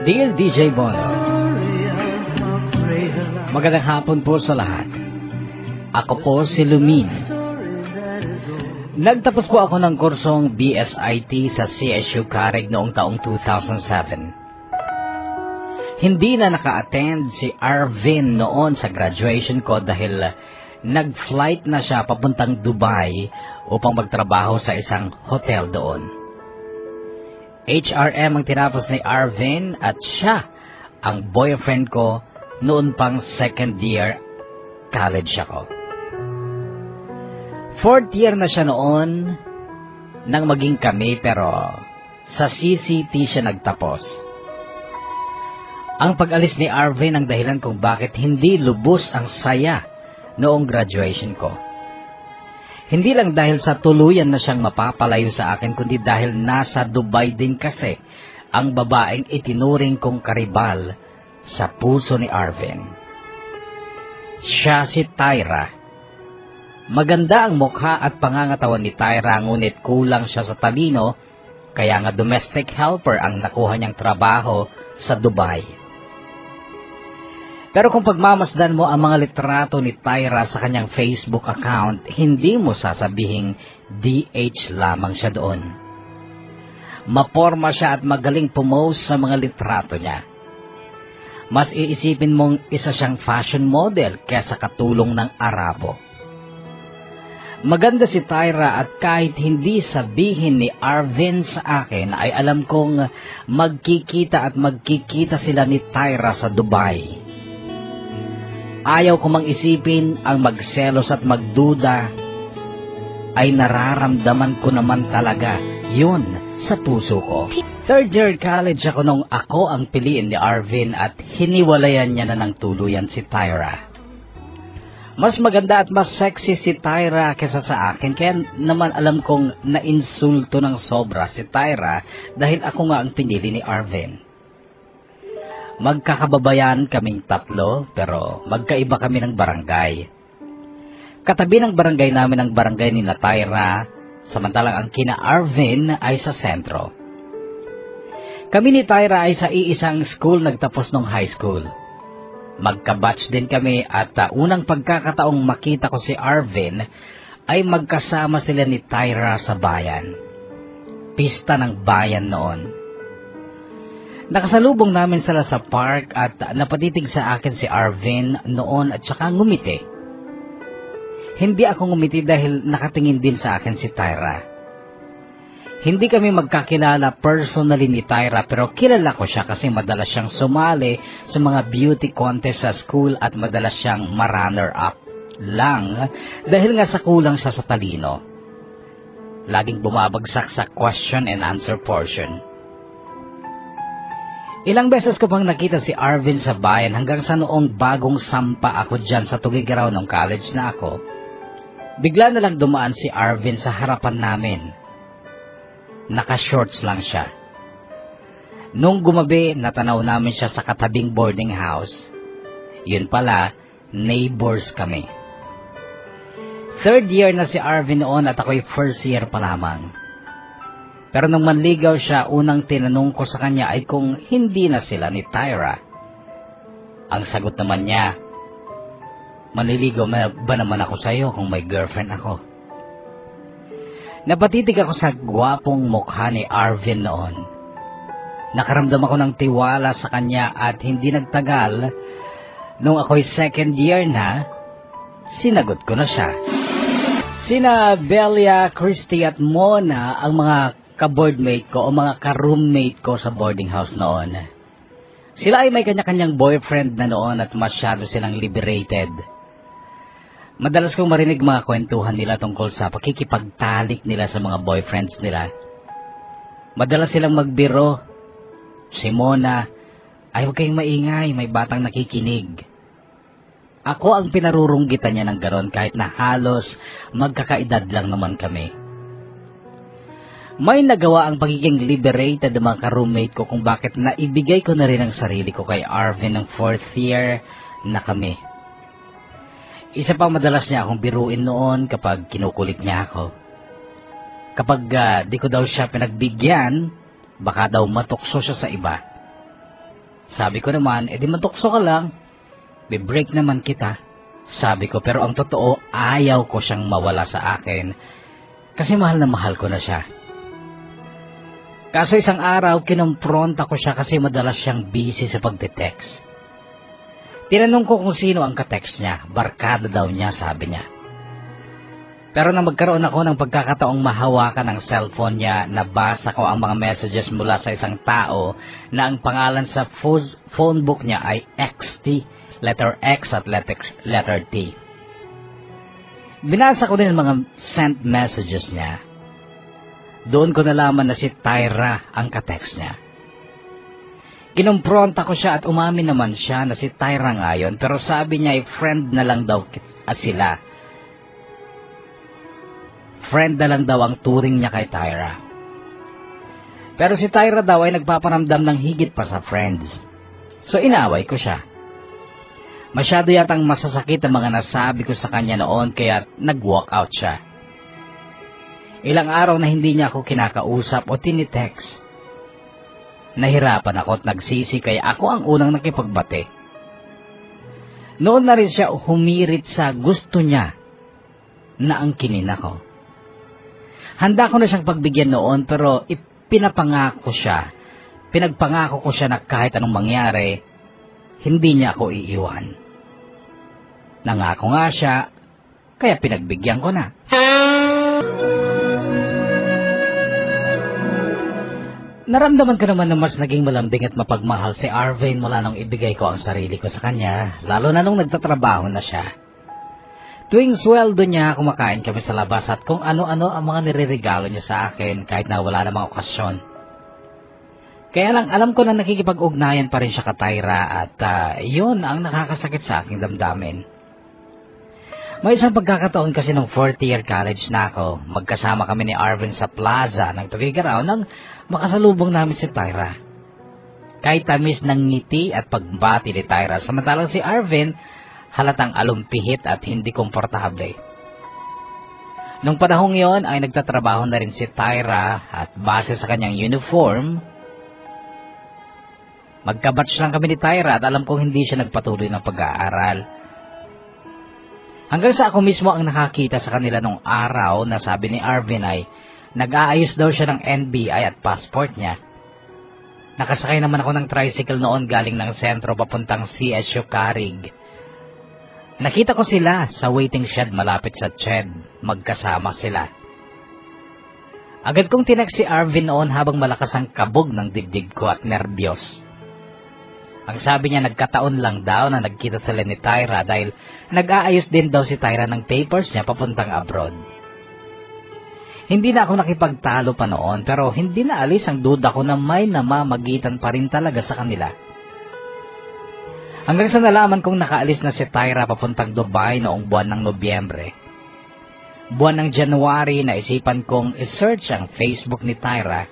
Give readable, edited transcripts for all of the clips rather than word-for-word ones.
Dear DJ Bono, magandang hapon po sa lahat. Ako po si Lumin. Nagtapos po ako ng kursong BSIT sa CSU Careg noong taong 2007. Hindi na naka-attend si Arvin noon sa graduation ko dahil nag-flight na siya papuntang Dubai upang magtrabaho sa isang hotel doon. HRM ang tinapos ni Arvin at siya ang boyfriend ko noon pang second year college ako. Fourth year na siya noon nang maging kami, pero sa CCT siya nagtapos. Ang pag-alis ni Arvin ang dahilan kung bakit hindi lubos ang saya noong graduation ko. Hindi lang dahil sa tuluyan na siyang mapapalayo sa akin, kundi dahil nasa Dubai din kasi ang babaeng itinuring kong karibal sa puso ni Arvin. Siya si Tyra. Maganda ang mukha at pangangatawan ni Tyra, ngunit kulang siya sa talino, kaya nga domestic helper ang nakuha niyang trabaho sa Dubai. Pero kung pagmamasdan mo ang mga litrato ni Tyra sa kanyang Facebook account, hindi mo sasabihing DH lamang siya doon. Maporma siya at magaling pumost sa mga litrato niya. Mas iisipin mong isa siyang fashion model kesa katulong ng Arabo. Maganda si Tyra at kahit hindi sabihin ni Arvin sa akin, ay alam kong magkikita sila ni Tyra sa Dubai. Ayaw ko mang isipin ang magselos at magduda, ay nararamdaman ko naman talaga yun sa puso ko. Third year college ako nung ako ang piliin ni Arvin at hiniwalayan niya na ng tuluyan si Tyra. Mas maganda at mas sexy si Tyra kesa sa akin, kaya naman alam kong nainsulto ng sobra si Tyra dahil ako nga ang pinili ni Arvin. Magkakababayan kaming tatlo, pero magkaiba kami ng barangay. Katabi ng barangay namin ang barangay ni Tyra, samantalang ang kina Arvin ay sa sentro. Kami ni Tyra ay sa iisang school nagtapos ng high school. Magka-batch din kami at unang pagkakataong makita ko si Arvin ay magkasama sila ni Tyra sa bayan. Pista ng bayan noon. Nakasalubong namin sila sa park at napatitig sa akin si Arvin noon at saka ngumiti. Hindi ako ngumiti dahil nakatingin din sa akin si Tyra. Hindi kami magkakilala personally ni Tyra, pero kilala ko siya kasi madalas siyang sumali sa mga beauty contest sa school at madalas siyang ma-runner-up lang dahil nga sa kulang siya sa talino. Laging bumabagsak sa question and answer portion. Ilang beses ko pang nakita si Arvin sa bayan hanggang sa noong bagong sampa ako dyan sa Tugigaraw nung college na ako. Bigla na lang dumaan si Arvin sa harapan namin. Naka-shorts lang siya. Nung gumabi, natanaw namin siya sa katabing boarding house. Yun pala, neighbors kami. Third year na si Arvin noon at ako'y first year pa lamang. Pero nung manligaw siya, unang tinanong ko sa kanya ay kung hindi na sila ni Tyra. Ang sagot naman niya, manliligaw ba naman ako sa iyo kung may girlfriend ako? Napatitig ako sa gwapong mukha ni Arvin noon. Nakaramdam ako ng tiwala sa kanya at hindi nagtagal, nung ako'y second year na, sinagot ko na siya. Sina Belia, Christy at Mona ang mga ka-boardmate ko o mga ka-roommate ko sa boarding house noon. Sila ay may kanya-kanyang boyfriend na noon at masyado silang liberated. Madalas kong marinig mga kwentuhan nila tungkol sa pakikipagtalik nila sa mga boyfriends nila. Madalas silang magbiro. Si Mona, ay huwag kayong maingay, may batang nakikinig. Ako ang pinarurunggitan niya ng ganon kahit na halos magkakaedad lang naman kami. May nagawa ang pagiging liberated ng mga ka-roommate ko kung bakit naibigay ko na rin ang sarili ko kay Arvin ng fourth year na kami. Isa pa madalas niya akong biruin noon kapag kinukulit niya ako. Kapag di ko daw siya pinagbigyan, baka daw matukso siya sa iba. Sabi ko naman, edi matukso ka lang. Be-break naman kita. Sabi ko, pero ang totoo, ayaw ko siyang mawala sa akin. Kasi mahal na mahal ko na siya. Kaso isang araw, kinumpronta ko siya kasi madalas siyang busy sa pagte-text. Tinanong ko kung sino ang ka-text niya. Barkada daw niya, sabi niya. Pero nang magkaroon ako ng pagkakataong mahawakan ang cellphone niya, nabasa ko ang mga messages mula sa isang tao na ang pangalan sa phone book niya ay XT, letter X at letter T. Binasa ko din ang mga sent messages niya. Doon ko nalaman na si Tyra ang ka-text niya. Kinumpronta ko siya at umamin naman siya na si Tyra nga yun, pero sabi niya ay friend na lang daw sila. Friend na lang daw ang turing niya kay Tyra. Pero si Tyra daw ay nagpaparamdam ng higit pa sa friends. So inaway ko siya. Masyado yatang masasakit ang mga nasabi ko sa kanya noon kaya nag-walk out siya. Ilang araw na hindi niya ako kinakausap o tinitext. Nahirapan ako at nagsisi kaya ako ang unang nakipagbate. Noon na rin siya humirit sa gusto niya na angkinin ako. Handa ko na siyang pagbigyan noon pero pinagpangako ko siya na kahit anong mangyari, hindi niya ako iiwan. Nangako nga siya, kaya pinagbigyan ko na. Naramdaman ko naman na mas naging malambing at mapagmahal si Arvin mula nung ibigay ko ang sarili ko sa kanya, lalo na nung nagtatrabaho na siya. Tuwing sweldo niya, kumakain kami sa labas at kung ano-ano ang mga nireregalo niya sa akin kahit na wala namang okasyon. Kaya lang alam ko na nakikipag-ugnayan pa rin siya ka Tyra at yun ang nakakasakit sa aking damdamin. May isang pagkakataon kasi nung 4th year college na ako, magkasama kami ni Arvin sa plaza ng Tugigaraw nang makasalubong namin si Tyra. Kahit tamis ng ngiti at pagbati ni Tyra, samantalang si Arvin halatang alumpihit at hindi komportable. Nung panahong yon ay nagtatrabaho na rin si Tyra at base sa kanyang uniform, magkabatch lang kami ni Tyra at alam kong hindi siya nagpatuloy ng pag-aaral. Hanggang sa ako mismo ang nakakita sa kanila nung araw na sabi ni Arvin ay nag-aayos daw siya ng NBI at passport niya. Nakasakay naman ako ng tricycle noon galing ng sentro papuntang CSU Carig. Nakita ko sila sa waiting shed malapit sa CHED. Magkasama sila. Agad kong tinext si Arvin noon habang malakas ang kabog ng dibdib ko at nervyos. Ang sabi niya nagkataon lang daw na nagkita sila ni Tyra dahil nag-aayos din daw si Tyra ng papers niya papuntang abroad. Hindi na ako nakipagtalo pa noon pero hindi na alis ang duda ko na may namamagitan pa rin talaga sa kanila. Hanggang sa nalaman kong nakaalis na si Tyra papuntang Dubai noong buwan ng Nobyembre. Buwan ng January, naisipan kong isearch ang Facebook ni Tyra.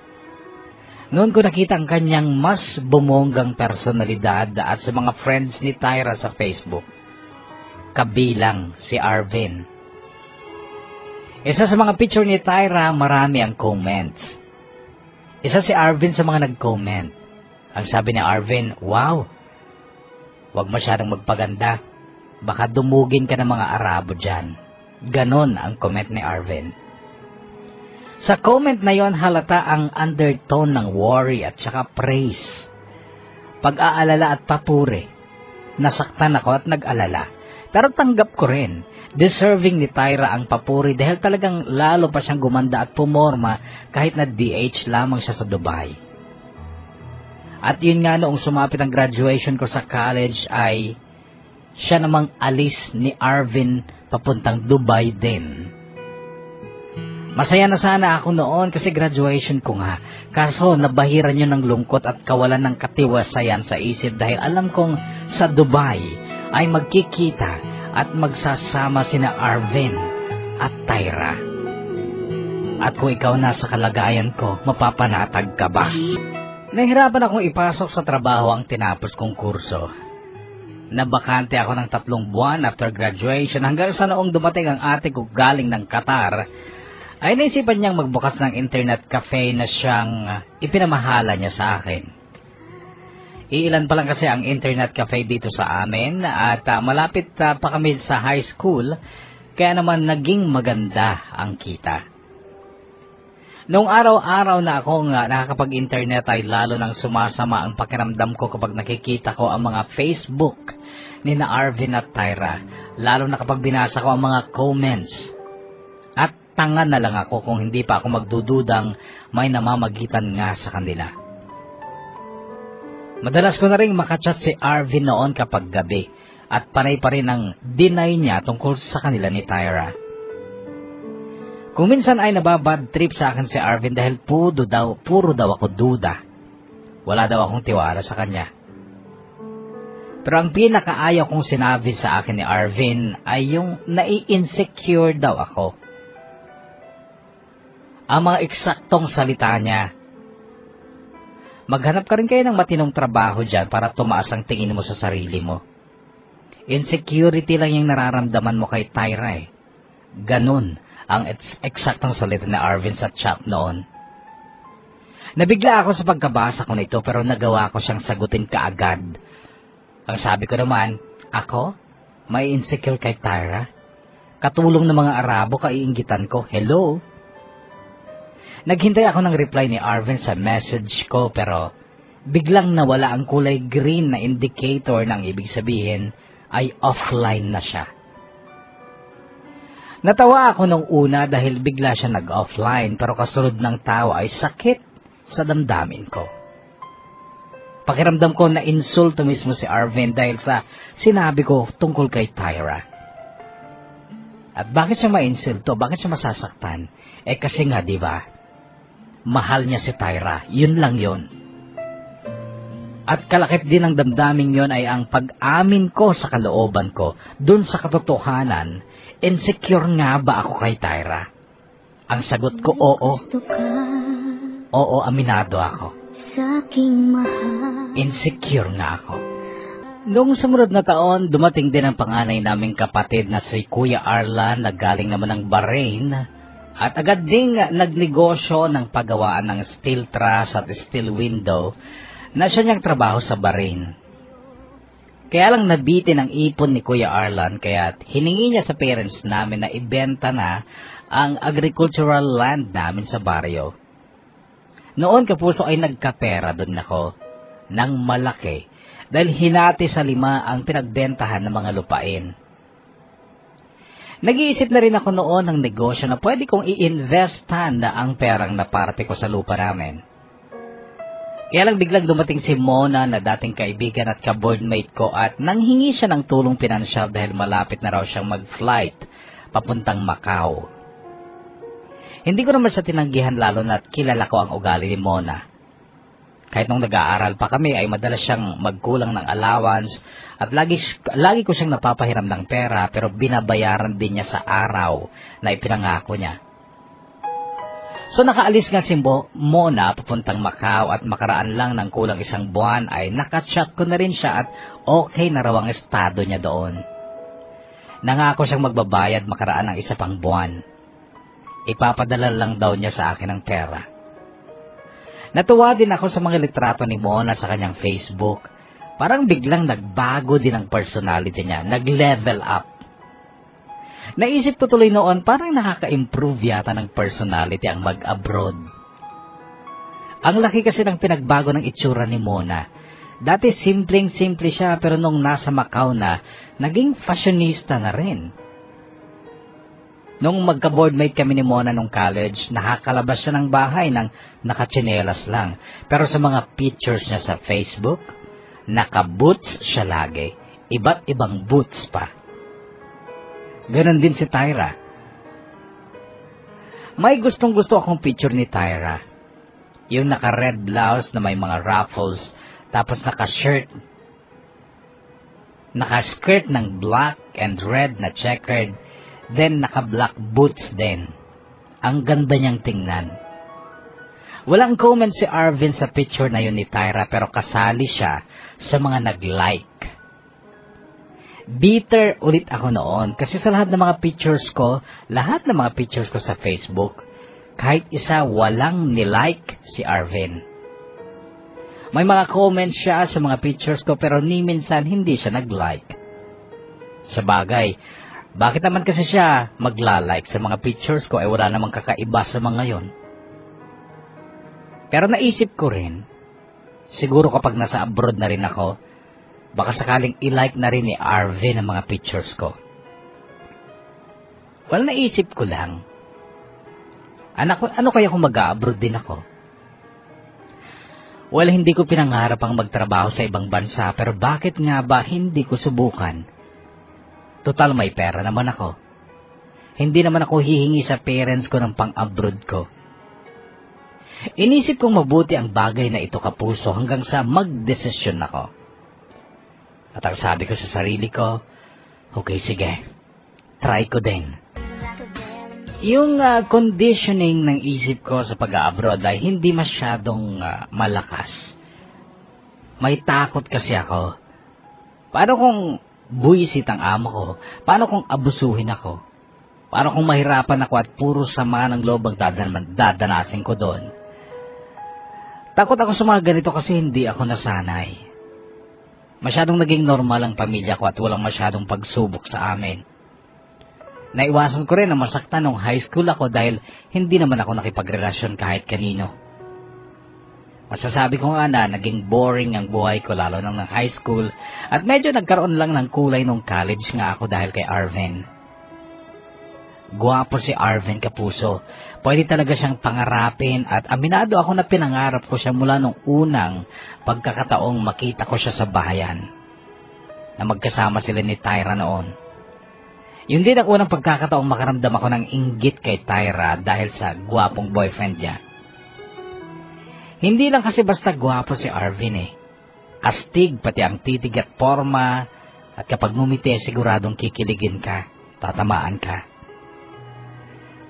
Noon ko nakita ang kanyang mas bumonggang personalidad at sa mga friends ni Tyra sa Facebook. Kabilang si Arvin. Isa sa mga picture ni Tyra, marami ang comments. Isa si Arvin sa mga nag-comment. Ang sabi ni Arvin, "Wow! Huwag masyadong magpaganda. Baka dumugin ka ng mga Arabo dyan." Ganon ang comment ni Arvin. Sa comment na yon halata ang undertone ng worry at saka praise. Pag-aalala at papuri. Nasaktan ako at nag-alala. Pero tanggap ko rin. Deserving ni Tyra ang papuri dahil talagang lalo pa siyang gumanda at pumorma kahit na DH lamang siya sa Dubai. At yun nga noong sumapit ang graduation ko sa college ay siya namang alis ni Arvin papuntang Dubai din. Masaya na sana ako noon kasi graduation ko nga. Kaso nabahiran yun ng lungkot at kawalan ng katiwasayan sa isip dahil alam kong sa Dubai ay magkikita at magsasama sina Arvin at Tyra. At kung ikaw nasa kalagayan ko, mapapanatag ka ba? Nahirapan akong ipasok sa trabaho ang tinapos kong kurso. Nabakante ako ng 3 buwan after graduation hanggang sa noong dumating ang ate ko galing ng Qatar, ay naisipan niyang magbukas ng internet cafe na siyang ipinamahala niya sa akin. Iilan pa lang kasi ang internet cafe dito sa amin at malapit pa kami sa high school, kaya naman naging maganda ang kita. Noong araw-araw na akong nakakapag-internet ay lalo nang sumasama ang pakiramdam ko kapag nakikita ko ang mga Facebook ni na Arvin at Tyra, lalo na kapag binasa ko ang mga comments. At tanga na lang ako kung hindi pa ako magdududang may namamagitan nga sa kanila. Madalas ko na rin makachat si Arvin noon kapag gabi at panay pa rin ang deny niya tungkol sa kanila ni Tyra. Kung minsan ay nababad trip sa akin si Arvin dahil puro daw ako duda. Wala daw akong tiwala sa kanya. Pero ang pinakaayaw kong sinabi sa akin ni Arvin ay yung nai-insecure daw ako. Ang mga eksaktong salita niya, maghanap ka rin kayo ng matinong trabaho dyan para tumaas ang tingin mo sa sarili mo. Insecurity lang yung nararamdaman mo kay Tyra eh. Ganun ang eksaktong salita ni Arvin sa chat noon. Nabigla ako sa pagkabasa ko nito pero nagawa ko siyang sagutin kaagad. Ang sabi ko naman, ako? May insecure kay Tyra? Katulong ng mga Arabo kaiinggitan ko, hello? Naghintay ako ng reply ni Arvin sa message ko pero biglang nawala ang kulay green na indicator ng ibig sabihin ay offline na siya. Natawa ako nung una dahil bigla siya nag-offline pero kasunod ng tawa ay sakit sa damdamin ko. Pakiramdam ko na insulto mismo si Arvin dahil sa sinabi ko tungkol kay Tyra. At bakit siya ma-insulto? Bakit siya masasaktan? Kasi nga diba, mahal niya si Tyra. Yun lang yun. At kalakip din ng damdamin yun ay ang pag-amin ko sa kalooban ko. Dun sa katotohanan, insecure nga ba ako kay Tyra? Ang sagot ko, oo. Oo, aminado ako. Insecure nga ako. Noong sumunod na taon, dumating din ang panganay naming kapatid na si Kuya Arlan na galing naman ng Bahrain. At agad ding nagnegosyo ng paggawaan ng steel truss at steel window na siya niyang trabaho sa Bahrain. Kaya lang nabitin ang ipon ni Kuya Arlan kaya hiningi niya sa parents namin na ibenta na ang agricultural land namin sa baryo. Noon kapuso ay nagkapera doon ako ng malaki dahil hinati sa 5 ang pinagbentahan ng mga lupain. Nag-iisip na rin ako noon ng negosyo na pwede kong i-investan na ang perang naparte ko sa lupa namin. Kaya lang biglang dumating si Mona na dating kaibigan at ka-boardmate ko at nanghingi siya ng tulong pinansyal dahil malapit na raw siyang mag-flight papuntang Macau. Hindi ko naman siya tinanggihan lalo na't kilala ko ang ugali ni Mona. Kahit nung nag-aaral pa kami ay madalas siyang magkulang ng allowance at lagi ko siyang napapahiram ng pera pero binabayaran din niya sa araw na ipinangako niya. So nakaalis nga si Mona papuntang Macau at makaraan lang ng kulang 1 buwan ay nakachat ko na rin siya at okay na raw ang estado niya doon. Nangako siyang magbabayad makaraan ng 1 pang buwan. Ipapadala lang daw niya sa akin ng pera. Natuwa din ako sa mga litrato ni Mona sa kanyang Facebook. Parang biglang nagbago din ang personality niya, nag-level up. Naisip ko tuloy noon, parang nakaka-improve yata ng personality ang mag-abroad. Ang laki kasi ng pinagbago ng itsura ni Mona. Dati simpleng-simple siya pero nung nasa Macau na, naging fashionista na rin. Nung magka-boardmate kami ni Mona nung college, nakakalabas siya ng bahay ng nakatsinelas lang. Pero sa mga pictures niya sa Facebook, naka-boots siya lagi. Iba't ibang boots pa. Ganon din si Tyra. May gustong-gusto akong picture ni Tyra. Yung naka-red blouse na may mga ruffles, tapos naka-skirt ng black and red na checkered, then naka-black boots din. Ang ganda niyang tingnan. Walang comment si Arvin sa picture na yun ni Tyra pero kasali siya sa mga nag-like. Bitter ulit ako noon kasi sa lahat ng mga pictures ko sa Facebook, kahit isa walang nilike si Arvin. May mga comments siya sa mga pictures ko pero ni minsan hindi siya nag-like. Sa bagay, bakit naman kasi siya magla-like sa mga pictures ko wala namang kakaiba sa mga yon. Pero naisip ko rin, siguro kapag nasa abroad na rin ako, baka sakaling i-like na rin ni Arvin ang mga pictures ko. Well, naisip ko lang, ano kaya kung mag-a-abroad din ako? Well, hindi ko pinangarap ang magtrabaho sa ibang bansa, pero bakit nga ba hindi ko subukan? Total may pera naman ako. Hindi naman ako hihingi sa parents ko ng pang-abroad ko. Inisip kong mabuti ang bagay na ito, kapuso, hanggang sa magdesisyon ako. At ang sabi ko sa sarili ko, okay, sige, try ko din. Yung conditioning ng isip ko sa pag-abroad ay hindi masyadong malakas. May takot kasi ako. Paano kung buwisit ang amo ko? Paano kung abusuhin ako? Paano kung mahirapan ako at puro sama ng loob ang dadanasin ko doon? Takot ako sa mga ganito kasi hindi ako nasanay. Masyadong naging normal ang pamilya ko at walang masyadong pagsubok sa amin. Naiwasan ko rin na masaktan nung high school ako dahil hindi naman ako nakipagrelasyon kahit kanino. Masasabi ko nga na naging boring ang buhay ko lalo nang ng high school at medyo nagkaroon lang ng kulay nung college nga ako dahil kay Arvin. Guwapo si Arvin, kapuso. Pwede talaga siyang pangarapin at aminado ako na pinangarap ko siya mula nung unang pagkakataong makita ko siya sa bahayan. Na magkasama sila ni Tyra noon. Yun din ang unang pagkakataong makaramdam ako ng inggit kay Tyra dahil sa guwapong boyfriend niya. Hindi lang kasi basta guwapo si Arvin eh. Astig pati ang titig at forma at kapag ngumiti siguradong kikiligin ka, tatamaan ka.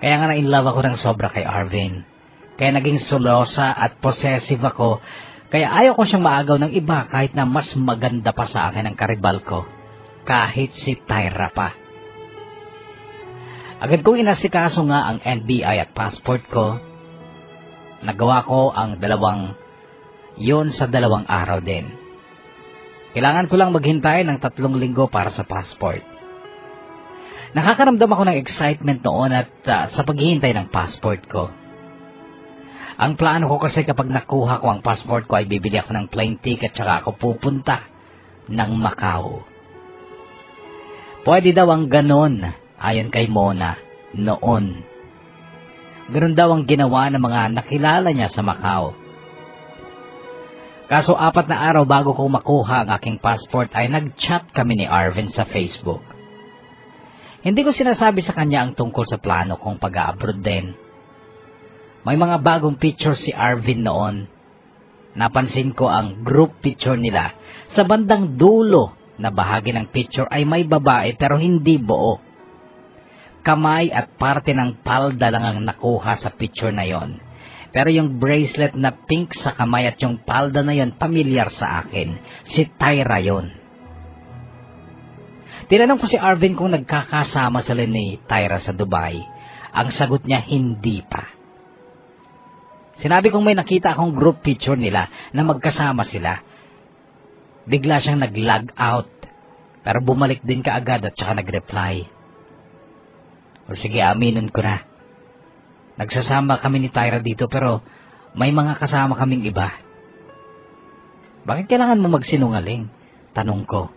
Kaya nga na-in love ako ng sobra kay Arvin. Kaya naging selosa at possessive ako. Kaya ayaw ko siyang maagaw ng iba kahit na mas maganda pa sa akin ang karibal ko. Kahit si Tyra pa. Agad kong inasikaso nga ang NBI at passport ko. Nagawa ko ang yon sa 2 araw din. Kailangan ko lang maghintay ng 3 linggo para sa passport. Nakakaramdam ako ng excitement noon at sa paghihintay ng passport ko. Ang plano ko kasi kapag nakuha ko ang passport ko ay bibili ako ng plane ticket tsaka ako pupunta ng Macau. Pwede daw ang ganon ayon kay Mona noon. Ganon daw ang ginawa ng mga nakilala niya sa Macau. Kaso 4 na araw bago ko makuha ang aking passport ay nag-chat kami ni Arvin sa Facebook. Hindi ko sinasabi sa kanya ang tungkol sa plano kong pag-a-abroad din. May mga bagong picture si Arvin noon. Napansin ko ang group picture nila. Sa bandang dulo na bahagi ng picture ay may babae pero hindi buo. Kamay at parte ng palda lang ang nakuha sa picture na yon. Pero yung bracelet na pink sa kamay at yung palda na yon pamilyar sa akin. Si Tyra yon. Tinanong ko si Arvin kung nagkakasama sila ni Tyra sa Dubai. Ang sagot niya, hindi pa. Sinabi kong may nakita akong group picture nila na magkasama sila. Bigla siyang nag-log out. Pero bumalik din kaagad at saka nag-reply. O sige, aminin ko na. Nagsasama kami ni Tyra dito pero may mga kasama kaming iba. Bakit kailangan mo magsinungaling? Tanong ko.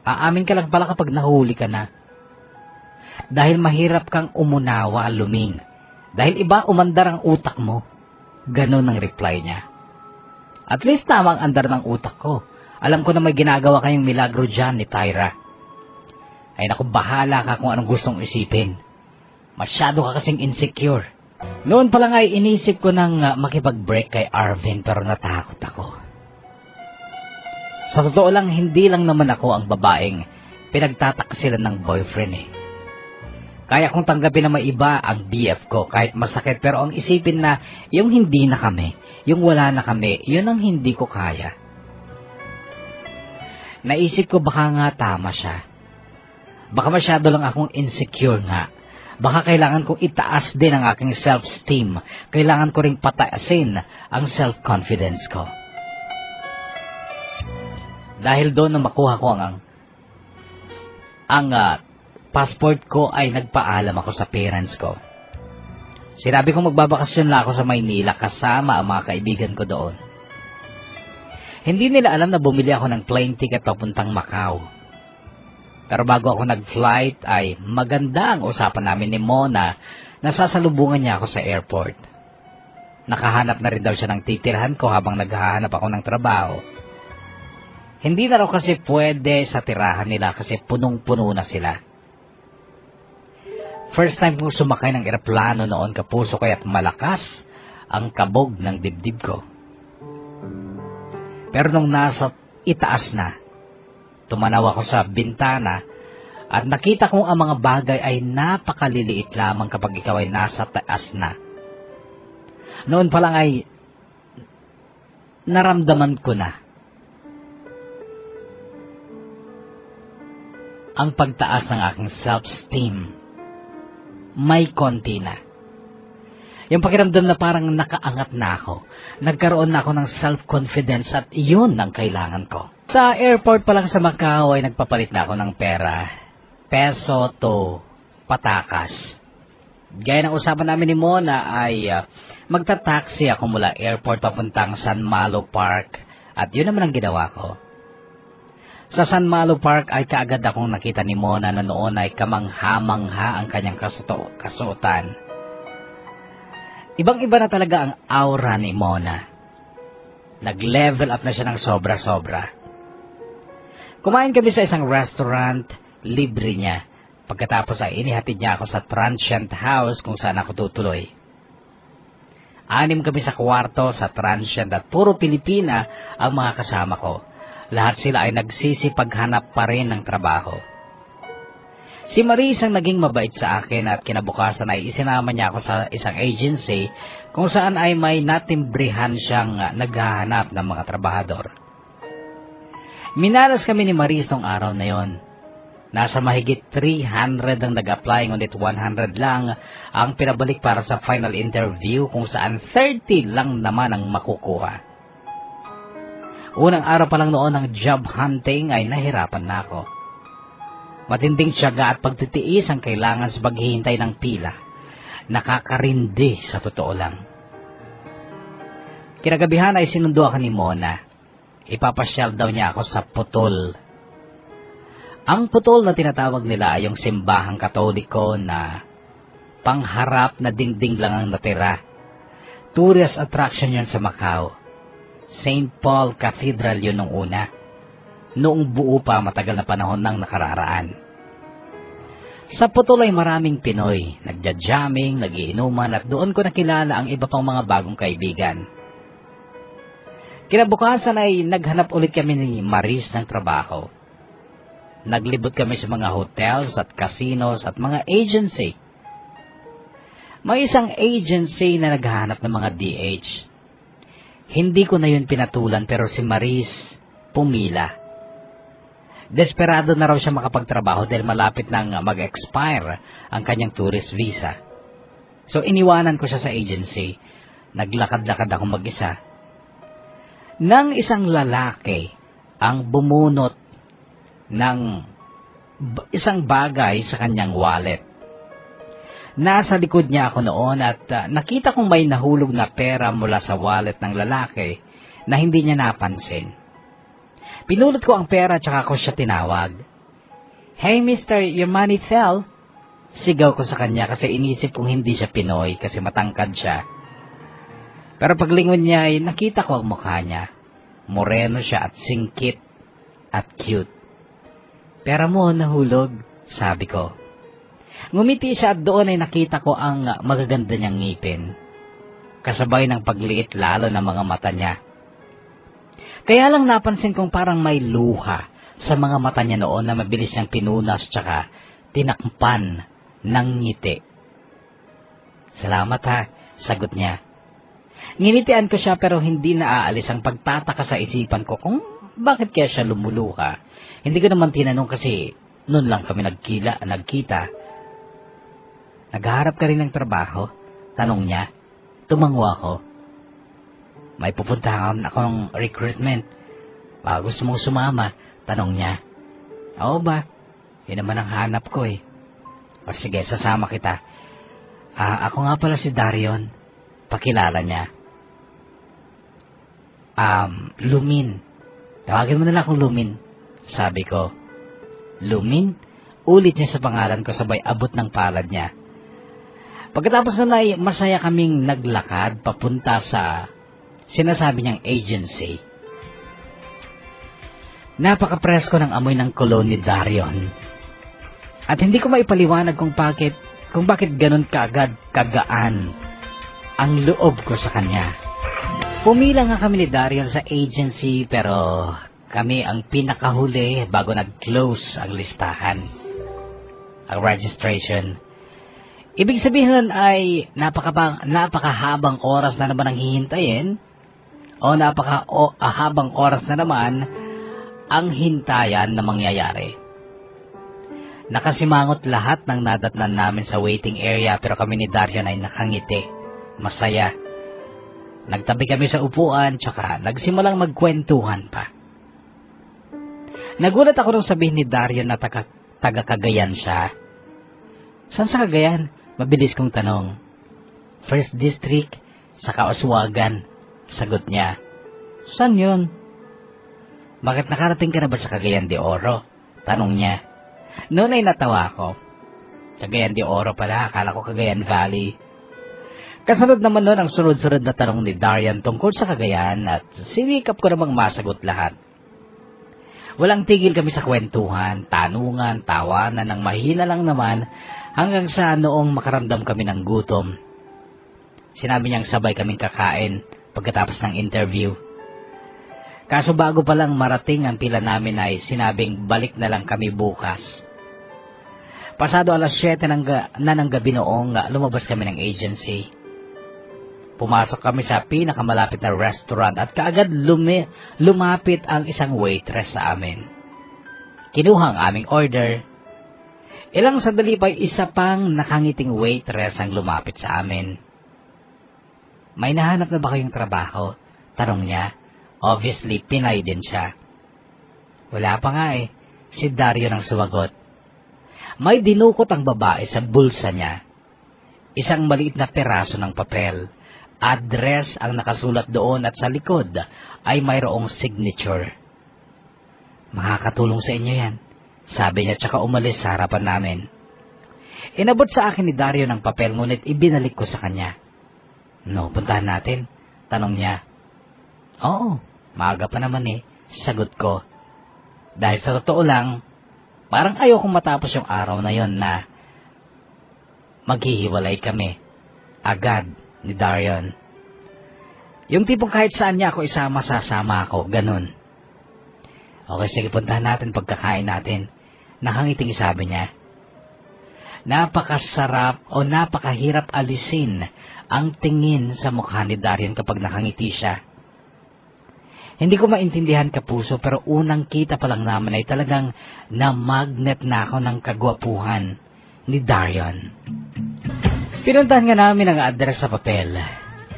Aamin ka lang pala kapag nahuli ka na. Dahil mahirap kang umunawa, Luming. Dahil iba umandar ang utak mo. Ganon ang reply niya. At least tamang andar ng utak ko. Alam ko na may ginagawa kayong milagro dyan ni Tyra. Ay naku, bahala ka kung anong gustong isipin. Masyado ka kasing insecure. Noon pa lang ay inisip ko nang makipag-break kay Arvin pero natakot ako. Sa totoo lang, hindi lang naman ako ang babaeng pinagtataksilan ng boyfriend eh. Kaya kong tanggapin na may iba ang BF ko kahit masakit pero ang isipin na yung hindi na kami, yung wala na kami, yun ang hindi ko kaya. Naisip ko baka nga tama siya. Baka masyado lang akong insecure nga. Baka kailangan kong itaas din ang aking self-esteem. Kailangan ko ring pataasin ang self-confidence ko. Dahil doon na makuha ko ang passport ko ay nagpaalam ako sa parents ko. Sinabi ko magbabakasyon lang ako sa Maynila kasama ang mga kaibigan ko doon. Hindi nila alam na bumili ako ng plane ticket papuntang Macau. Pero bago ako nag-flight ay maganda ang usapan namin ni Mona na sasalubungan niya ako sa airport. Nakahanap na rin daw siya ng titirhan ko habang naghahanap ako ng trabaho. Hindi na raw kasi pwede sa tirahan nila kasi punong-puno na sila. First time kong sumakay ng eroplano noon, kapuso ko at malakas ang kabog ng dibdib ko. Pero nung nasa itaas na, tumanaw ako sa bintana at nakita kong ang mga bagay ay napakaliliit lamang kapag ikaw ay nasa taas na. Noon pa lang ay naramdaman ko na ang pagtaas ng aking self-esteem. May konti na. Yung pakiramdam na parang nakaangat na ako. Nagkaroon na ako ng self-confidence at iyon ang kailangan ko. Sa airport pa lang sa Macau ay nagpapalit na ako ng pera. Peso to patakas. Gaya ng usapan namin ni Mona ay magta-taxi ako mula airport papuntang San Malo Park at yun naman ang ginawa ko. Sa San Malo Park ay kaagad akong nakita ni Mona na noon ay kamangha-mangha ang kanyang kasuotan. Ibang-iba na talaga ang aura ni Mona. Nag-level up na siya ng sobra-sobra. Kumain kami sa isang restaurant, libre niya. Pagkatapos ay inihatid niya ako sa transient house kung saan ako tutuloy. 6 kami sa kwarto sa transient at puro Pilipina ang mga kasama ko. Lahat sila ay nagsisipaghanap pa rin ng trabaho. Si Maris ang naging mabait sa akin at kinabukasan ay isinama niya ako sa isang agency kung saan ay may natimbrihan siyang naghahanap ng mga trabahador. Minalas kami ni Maris nung araw na yon. Nasa mahigit 300 ang nag-apply, ngunit 100 lang ang pinabalik para sa final interview kung saan 30 lang naman ang makukuha. Unang araw pa lang noon ng job hunting ay nahirapan na ako. Matinding tiyaga at pagtitiis ang kailangan sa paghihintay ng pila. Nakakarindi sa totoo lang. Kinagabihan ay sinundo ako ni Mona. Ipapasyal daw niya ako sa putol. Ang putol na tinatawag nila ay yung simbahang katoliko na pangharap na dingding lang ang natira. Tourist attraction yun sa Macau. St. Paul Cathedral yun nung una. Noong buo pa matagal na panahon ng nakararaan. Sa putol ay maraming Pinoy, nagja-jamming, nagiinuman at doon ko nakilala ang iba pang mga bagong kaibigan. Kinabukasan ay naghanap ulit kami ni Maris ng trabaho. Naglibot kami sa mga hotels at casinos at mga agency. May isang agency na naghahanap ng mga DH. Hindi ko na yun pinatulan pero si Maris pumila. Desperado na raw siya makapagtrabaho dahil malapit nang mag-expire ang kanyang tourist visa. So iniwanan ko siya sa agency. Naglakad-lakad ako mag-isa. Nang isang lalaki ang bumunot ng isang bagay sa kanyang wallet. Nasa likod niya ako noon at nakita kong may nahulog na pera mula sa wallet ng lalaki na hindi niya napansin. Pinulot ko ang pera at saka ko siya tinawag. "Hey mister, your money fell." Sigaw ko sa kanya kasi inisip kong hindi siya Pinoy kasi matangkad siya. Pero paglingon niya ay nakita ko ang mukha niya. Moreno siya at singkit at cute. "Pera mo nahulog," sabi ko. Ngumiti siya at doon ay nakita ko ang magaganda niyang ngipin. Kasabay ng pagliit lalo ng mga mata niya. Kaya lang napansin kong parang may luha sa mga mata niya noon na mabilis niyang pinunas tsaka tinakpan ng ngiti. "Salamat ha," sagot niya. Nginitian ko siya pero hindi naaalis ang pagtataka sa isipan ko kung bakit kaya siya lumuluha. Hindi ko naman tinanong kasi noon lang kami nagkita. "Naghaharap ka rin ng trabaho?" tanong niya. Tumango ako. "May pupuntahan akong recruitment. Gusto mong sumama? Tanong niya. Oo ba? Yun naman ang hanap ko eh. O sige, sasama kita. Ako nga pala si Darion. Pakilala niya. Lumin. Tawagin mo na lang akong Lumin. Sabi ko. Lumin? Ulit niya sa pangalan ko sabay abot ng palad niya. Pagkatapos na masaya kaming naglakad papunta sa sinasabi niyang agency. Napaka-presko ng amoy ng cologne ni Darion. At hindi ko maipaliwanag kung bakit ganun kaagad kagaan ang loob ko sa kanya. Pumila nga kami ni Darion sa agency pero kami ang pinakahuli bago nag-close ang listahan. Ang registration. Ibig sabihin ay napakahabang oras na naman ang hihintayin o napakahabang oras na naman ang hintayan na mangyayari. Nakasimangot lahat ng nadatnan namin sa waiting area pero kami ni Darion ay nakangiti. Masaya. Nagtabi kami sa upuan tsaka nagsimulang magkwentuhan pa. Nagulat ako nung sabihin ni Darion na taga Cagayan siya. Saan sa Cagayan? Mabilis kong tanong. First District, sa Kauswagan. Sagot niya. Saan yun? Bakit nakarating ka na ba sa Cagayan de Oro? Tanong niya. Noon ay natawa ako. Cagayan de Oro pala, akala ko Cagayan Valley. Kasunod naman noon ang sunod-sunod na tanong ni Darion tungkol sa Cagayan at sinikap ko namang masagot lahat. Walang tigil kami sa kwentuhan, tanungan, tawanan ng mahina lang naman hanggang sa noong makaramdam kami ng gutom. Sinabi niyang sabay kaming kakain pagkatapos ng interview. Kaso bago pa lang marating ang pila namin ay sinabing balik na lang kami bukas. Pasado alas 7 ng gabi noong lumabas kami ng agency. Pumasok kami sa pinakamalapit na restaurant at kaagad lumapit ang isang waitress sa amin. Kinuha ang aming order. Ilang sandali pa isa pang nakangiting waitress ang lumapit sa amin. May nahanap na ba kayong trabaho? Tanong niya. Obviously, Pinay din siya. Wala pa nga eh. Si Darion ang sumagot. May dinukot ang babae sa bulsa niya. Isang maliit na peraso ng papel. Address ang nakasulat doon at sa likod ay mayroong signature. Makakatulong sa inyo yan, sabi niya tsaka umalis sa harapan namin. Inabot sa akin ni Darion ang papel ngunit ibinalik ko sa kanya. No, puntahan natin? Tanong niya. Oo, maaga pa naman eh, sagot ko. Dahil sa totoo lang, parang ayokong matapos yung araw na yon na maghihiwalay kami. Agad ni Darion. Yung tipong kahit saan niya ako isama, sasama ako, ganun. Okay, sige, puntahan natin pagkakain natin. Nakangiting sabi niya. Napakasarap o napakahirap alisin ang tingin sa mukha ni Darion kapag nakangiti siya. Hindi ko maintindihan kapuso pero unang kita pa lang naman ay talagang na-magnet na ako ng kagwapuhan ni Darion. Pinuntahan nga namin ang address sa papel.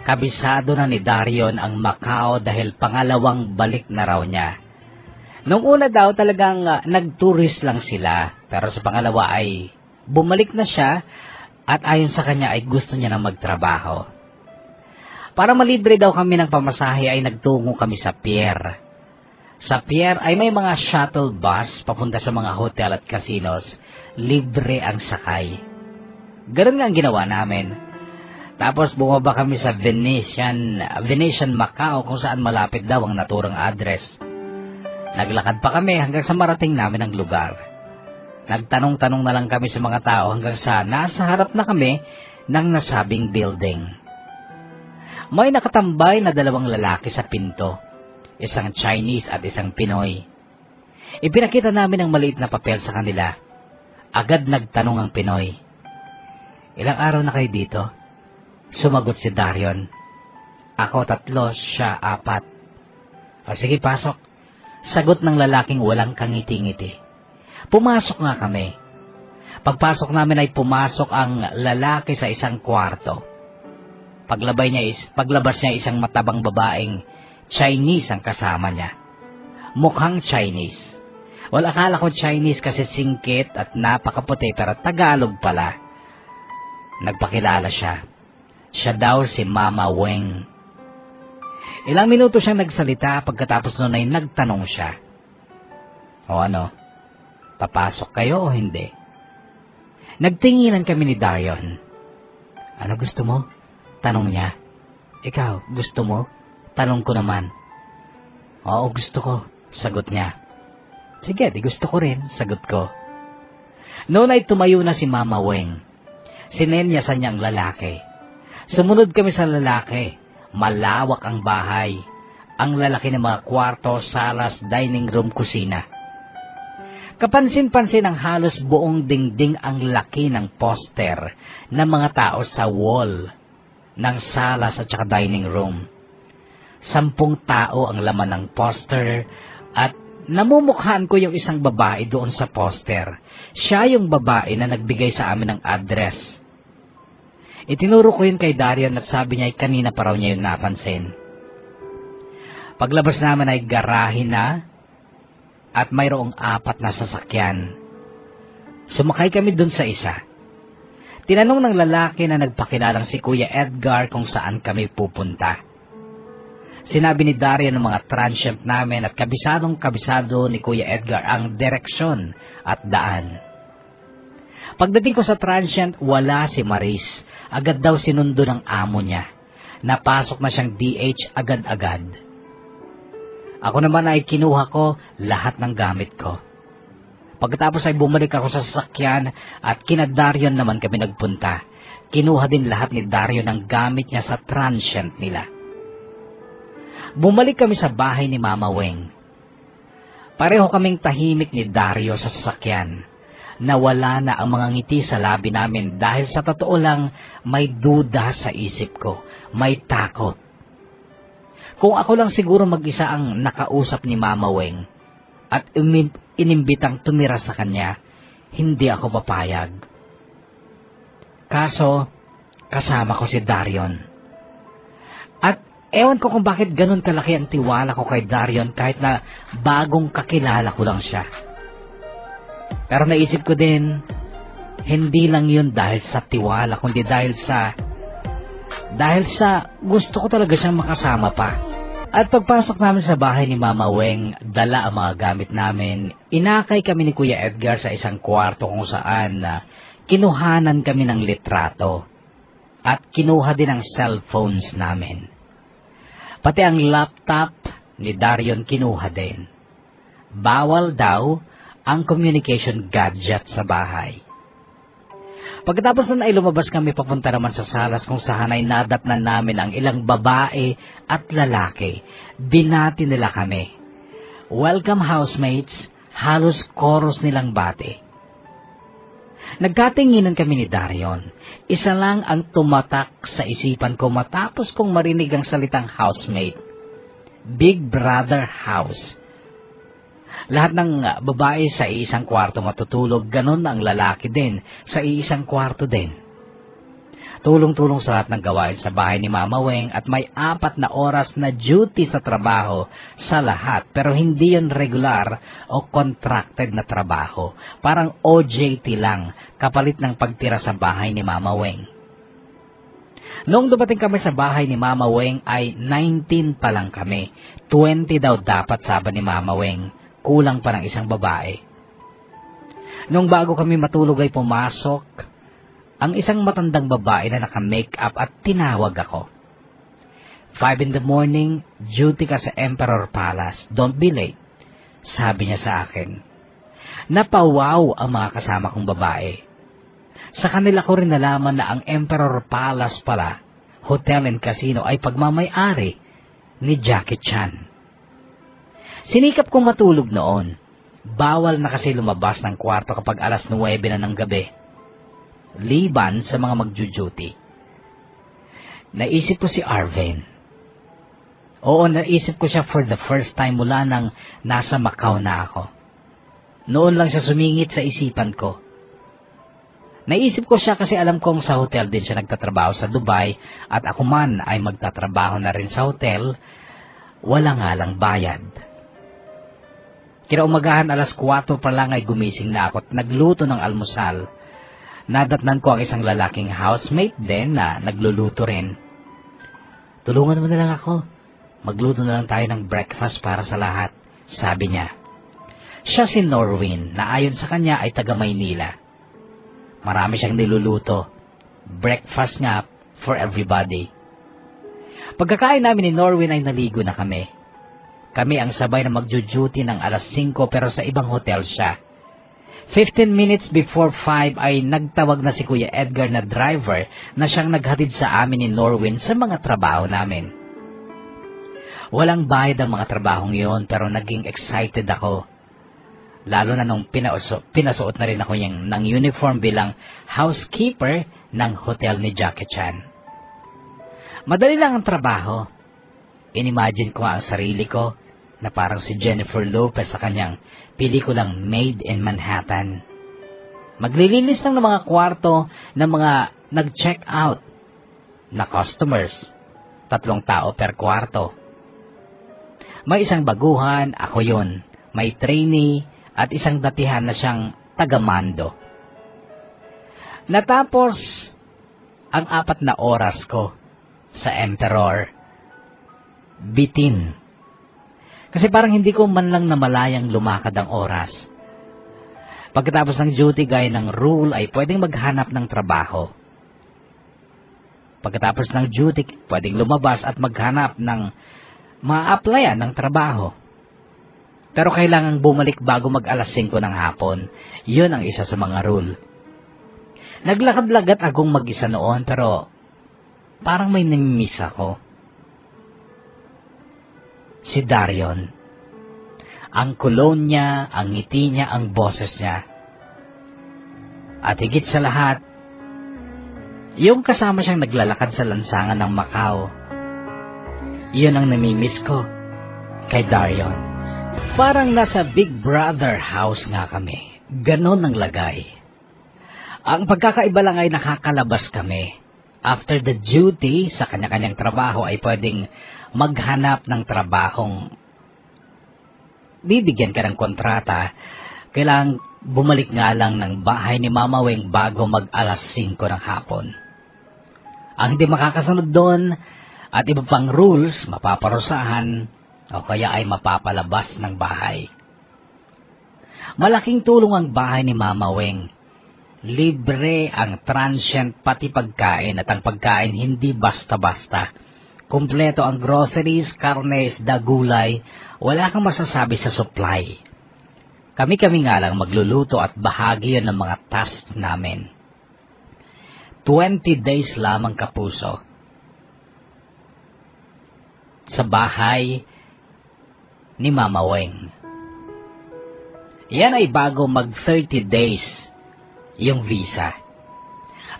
Kabisado na ni Darion ang Macau dahil pangalawang balik na raw niya. Nung una daw talagang nag-tourist lang sila pero sa pangalawa ay bumalik na siya at ayon sa kanya ay gusto niya na magtrabaho. Para malibre daw kami ng pamasahe ay nagtungo kami sa pier. Sa pier ay may mga shuttle bus papunta sa mga hotel at casinos. Libre ang sakay. Ganun nga ang ginawa namin. Tapos bumaba kami sa Venetian Macau kung saan malapit daw ang naturang address. Naglakad pa kami hanggang sa marating namin ang lugar. Nagtanong-tanong na lang kami sa mga tao hanggang sa nasa harap na kami ng nasabing building. May nakatambay na dalawang lalaki sa pinto, isang Chinese at isang Pinoy. Ipinakita namin ang maliit na papel sa kanila. Agad nagtanong ang Pinoy. Ilang araw na kayo dito? Sumagot si Darion. Ako 3, siya 4. O sige, pasok. Sagot ng lalaking walang kangiti-ngiti. Pumasok nga kami. Pagpasok namin ay pumasok ang lalaki sa isang kwarto. Paglabas niya isang matabang babaeng Chinese ang kasama niya. mukhang Chinese. Well, akala ko Chinese kasi singkit at napakaputi pero Tagalog pala. Nagpakilala siya. Siya daw si Mama Weng. Ilang minuto siyang nagsalita, pagkatapos nun ay nagtanong siya. O ano, papasok kayo o hindi? Nagtinginan kami ni Darion. Ano gusto mo? Tanong niya. Ikaw, gusto mo? Tanong ko naman. Oo, gusto ko. Sagot niya. Sige, di gusto ko rin. Sagot ko. Noon ay tumayo na si Mama Weng. Sinenyasan niya ang lalaki. Sumunod kami sa lalaki. Malawak ang bahay. Ang lalaki ng mga kwarto, salas, dining room, kusina. Kapansin-pansin ang halos buong dingding ang laki ng poster ng mga tao sa wall ng salas at saka dining room. 10 tao ang laman ng poster at namumukhaan ko yung isang babae doon sa poster. Siya yung babae na nagbigay sa amin ng address. Itinuro ko yun kay Darion at sabi niya ay kanina pa raw niya yun napansin. Paglabas naman ay garahe na at mayroong 4 na sasakyan. Sumakay kami doon sa isa. Tinanong ng lalaki na nagpakilalang si Kuya Edgar kung saan kami pupunta. Sinabi ni Darion ng mga transient namin at kabisadong-kabisado ni Kuya Edgar ang direksyon at daan. Pagdating ko sa transient, wala si Maris. Agad daw sinundo ng amo niya. Napasok na siyang DH agad-agad. Ako naman ay kinuha ko lahat ng gamit ko. Pagkatapos ay bumalik ako sa sasakyan at kina Darion naman kami nagpunta. Kinuha din lahat ni Darion ng gamit niya sa transient nila. Bumalik kami sa bahay ni Mama Weng. Pareho kaming tahimik ni Dario sa sasakyan. Nawala na ang mga ngiti sa labi namin dahil sa totoo lang may duda sa isip ko, may takot. Kung ako lang siguro mag-isa ang nakausap ni Mama Weng at inimbitang tumira sa kanya, hindi ako papayag. Kaso, kasama ko si Darion. At ewan ko kung bakit ganun kalaki ang tiwala ko kay Darion kahit na bagong kakilala ko lang siya. Pero naisip ko din, hindi lang yun dahil sa tiwala, kundi dahil sa gusto ko talaga siyang makasama pa. At pagpasok namin sa bahay ni Mama Weng, dala ang mga gamit namin. Inakay kami ni Kuya Edgar sa isang kwarto kung saan kinuhanan kami ng litrato. At kinuha din ang cellphones namin. Pati ang laptop ni Darion kinuha din. Bawal daw ang communication gadget sa bahay. Pagkatapos nun ay lumabas kami papunta naman sa salas kung saan ay nadatnan namin ang ilang babae at lalaki. Binati nila kami. Welcome housemates, halos chorus nilang bati. Nagkatinginan kami ni Darion. Isa lang ang tumatak sa isipan ko matapos kong marinig ang salitang housemate. Big Brother House. Lahat ng babae sa iisang kwarto matutulog, ganon ang lalaki din sa iisang kwarto din. Tulong-tulong sa lahat ng gawain sa bahay ni Mama Weng at may 4 na oras na duty sa trabaho sa lahat pero hindi yon regular o contracted na trabaho. Parang OJT lang kapalit ng pagtira sa bahay ni Mama Weng. Noong dumating kami sa bahay ni Mama Weng ay 19 pa lang kami. 20 daw dapat sabi ni Mama Weng. Kulang pa ng isang babae. Nung bago kami matulog ay pumasok ang isang matandang babae na naka-makeup at tinawag ako. 5 in the morning, duty ka sa Emperor Palace. Don't be late. Sabi niya sa akin. Napawaw ang mga kasama kong babae. Sa kanila ko rin nalaman na ang Emperor Palace pala, hotel and casino ay pagmamay-ari ni Jackie Chan. Sinikap kong matulog noon. Bawal na kasi lumabas ng kwarto kapag alas 9 na ng gabi. Liban sa mga magjo-duty. Naisip ko si Arvin. Oo, naisip ko siya for the first time mula nang nasa Macau na ako. Noon lang siya sumingit sa isipan ko. Naisip ko siya kasi alam kong sa hotel din siya nagtatrabaho sa Dubai at ako man ay magtatrabaho na rin sa hotel, wala nga lang bayad. Kinaumagahan 4:00 pa lang ay gumising na ako at nagluto ng almusal. Nadatnan ko ang isang lalaking housemate din na nagluluto rin. "Tulungan mo na lang ako. Magluto na lang tayo ng breakfast para sa lahat," sabi niya. Siya si Norwin na ayon sa kanya ay taga Maynila. Marami siyang niluluto. Breakfast nga for everybody. Pagkakain namin ni Norwin ay naligo na kami. Kami ang sabay na magjo-duty ng 5:00 pero sa ibang hotel siya. 15 minutes before 5 ay nagtawag na si Kuya Edgar na driver na siyang naghatid sa amin ni Norwin sa mga trabaho namin. Walang bayad ang mga trabahong iyon pero naging excited ako. Lalo na nung pinasuot na rin ako ng uniform bilang housekeeper ng hotel ni Jackie Chan. Madali lang ang trabaho. Inimagine ko ang sarili ko na parang si Jennifer Lopez sa kanyang pelikulang Made in Manhattan. Maglilinis lang ng mga kwarto ng mga nag-check out na customers. 3 tao per kwarto. May isang baguhan, ako yun. May trainee at isang datihan na siyang taga-mando. Natapos ang 4 na oras ko sa Emperor. Bitin. Kasi parang hindi ko man lang namalayang lumakad ang oras. Pagkatapos ng duty gaya ng rule ay pwedeng maghanap ng trabaho. Pagkatapos ng duty, pwedeng lumabas at maghanap ng ma-applyan ng trabaho. Pero kailangang bumalik bago mag 5:00 ng hapon. Yun ang isa sa mga rule. Naglakad-lagat akong mag-isa noon pero parang may namimiss ako. Si Darion. Ang kulon niya, ang ngiti niya, ang boses niya. At higit sa lahat, yung kasama siyang naglalakad sa lansangan ng Macau. Yun ang namimiss ko kay Darion. Parang nasa Big Brother house nga kami. Ganon ang lagay. Ang pagkakaiba lang ay nakakalabas kami. After the duty sa kanya-kanyang trabaho ay pwedeng maghanap ng trabahong bibigyan ka ng kontrata. Kailangang bumalik nga lang ng bahay ni Mama Weng bago mag 5:00 ng hapon. Ang hindi makakasunod doon at iba pang rules, mapaparusahan o kaya ay mapapalabas ng bahay. Malaking tulong ang bahay ni Mama Weng. Libre ang transient pati pagkain at ang pagkain hindi basta-basta. Kumpleto ang groceries, karnes, gulay. Wala kang masasabi sa supply. Kami-kami nga lang magluluto at bahagi yun ng mga tasks namin. 20 days lamang kapuso. Sa bahay ni Mama Weng. Yan ay bago mag 30 days yung visa.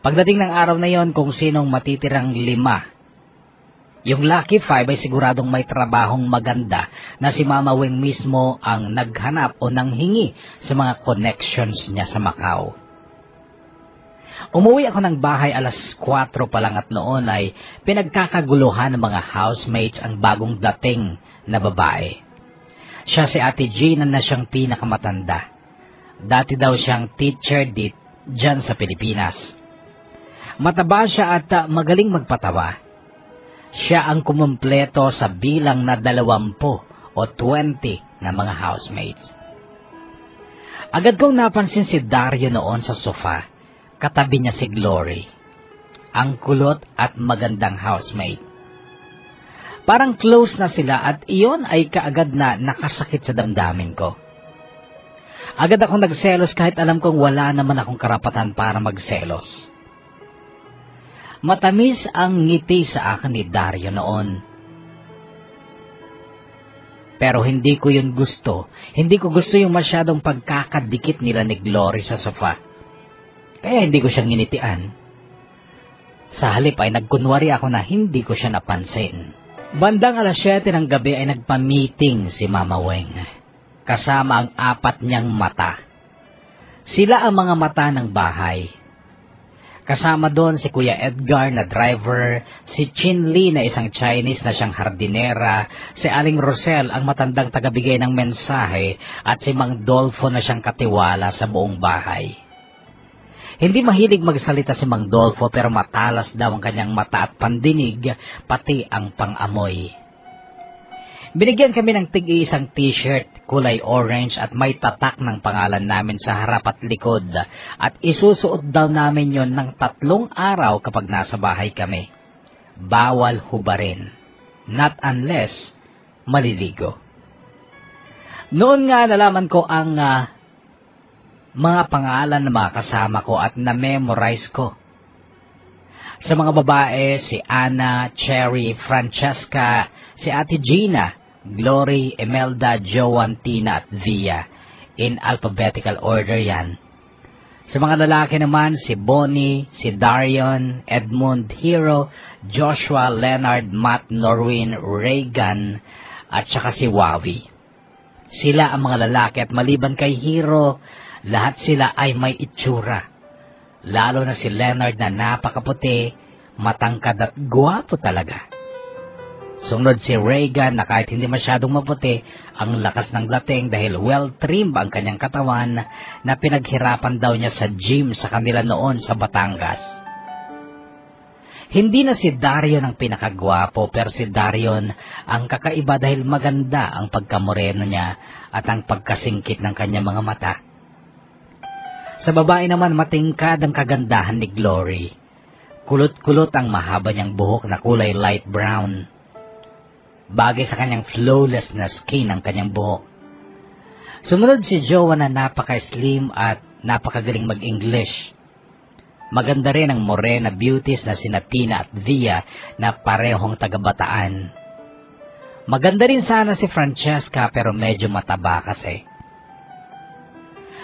Pagdating ng araw na yon, kung sinong matitirang 5, yung lucky 5 ay siguradong may trabahong maganda na si Mama Weng mismo ang naghanap o nanghingi sa mga connections niya sa Macau. Umuwi ako ng bahay 4:00 pa lang at noon ay pinagkakaguluhan ng mga housemates ang bagong dating na babae. Siya si Ate Gina na siyang pinakamatanda. Dati daw siyang teacher dyan sa Pilipinas. Mataba siya at magaling magpatawa. Siya ang kumumpleto sa bilang na 20 o 20 na mga housemates. Agad kong napansin si Dario noon sa sofa. Katabi niya si Glory, ang kulot at magandang housemate. Parang close na sila at iyon ay kaagad na nakasakit sa damdamin ko. Agad akong nagselos kahit alam kong wala naman akong karapatan para magselos. Matamis ang ngiti sa akin ni Dario noon. Pero hindi ko yun gusto. Hindi ko gusto yung masyadong pagkakadikit nila ni Glory sa sofa. Kaya hindi ko siyang nginitian. Sa halip ay nagkunwari ako na hindi ko siya napansin. Bandang 7:00 ng gabi ay nagpa-meeting si Mama Weng. Kasama ang 4 niyang mata. Sila ang mga mata ng bahay. Kasama doon si Kuya Edgar na driver, si Chin Lee na isang Chinese na siyang hardinera, si Aling Rosel ang matandang tagabigay ng mensahe at si Mang Dolfo na siyang katiwala sa buong bahay. Hindi mahilig magsalita si Mang Dolfo pero matalas daw ang kanyang mata at pandinig, pati ang pangamoy. Binigyan kami ng tig-iisang t-shirt, kulay orange at may tatak ng pangalan namin sa harap at likod at isusuot daw namin yon ng 3 araw kapag nasa bahay kami. Bawal hubarin, not unless maliligo. Noon nga nalaman ko ang mga pangalan ng mga kasama ko at na-memorize ko. Sa mga babae, si Ana, Cherry, Francesca, si Ate Gina, Glory, Emelda, Joan, Tina at Via. In alphabetical order yan. Sa mga lalaki naman, si Bonnie, si Darion, Edmund, Hero, Joshua, Leonard, Matt, Norwin, Reagan, at saka si Wawi. Sila ang mga lalaki at maliban kay Hero, lahat sila ay may itsura. Lalo na si Leonard na napakaputi, matangkad at gwapo talaga. Sunod si Reagan na kahit hindi masyadong maputi, ang lakas ng dating dahil well-trimmed ang kanyang katawan na pinaghirapan daw niya sa gym sa kanila noon sa Batangas. Hindi na si Darion ang pinakagwapo pero si Darion ang kakaiba dahil maganda ang pagkamoreno niya at ang pagkasingkit ng kanyang mga mata. Sa babae naman matingkad ang kagandahan ni Glory. Kulot-kulot ang mahaba niyang buhok na kulay light brown. Bagay sa kanyang flawless na skin ang kanyang buhok. Sumunod si Joan na napaka-slim at napakagaling mag-English. Maganda rin ang morena beauties na sina Tina at Via na parehong taga-Bataan. Maganda rin sana si Francesca pero medyo mataba kasi.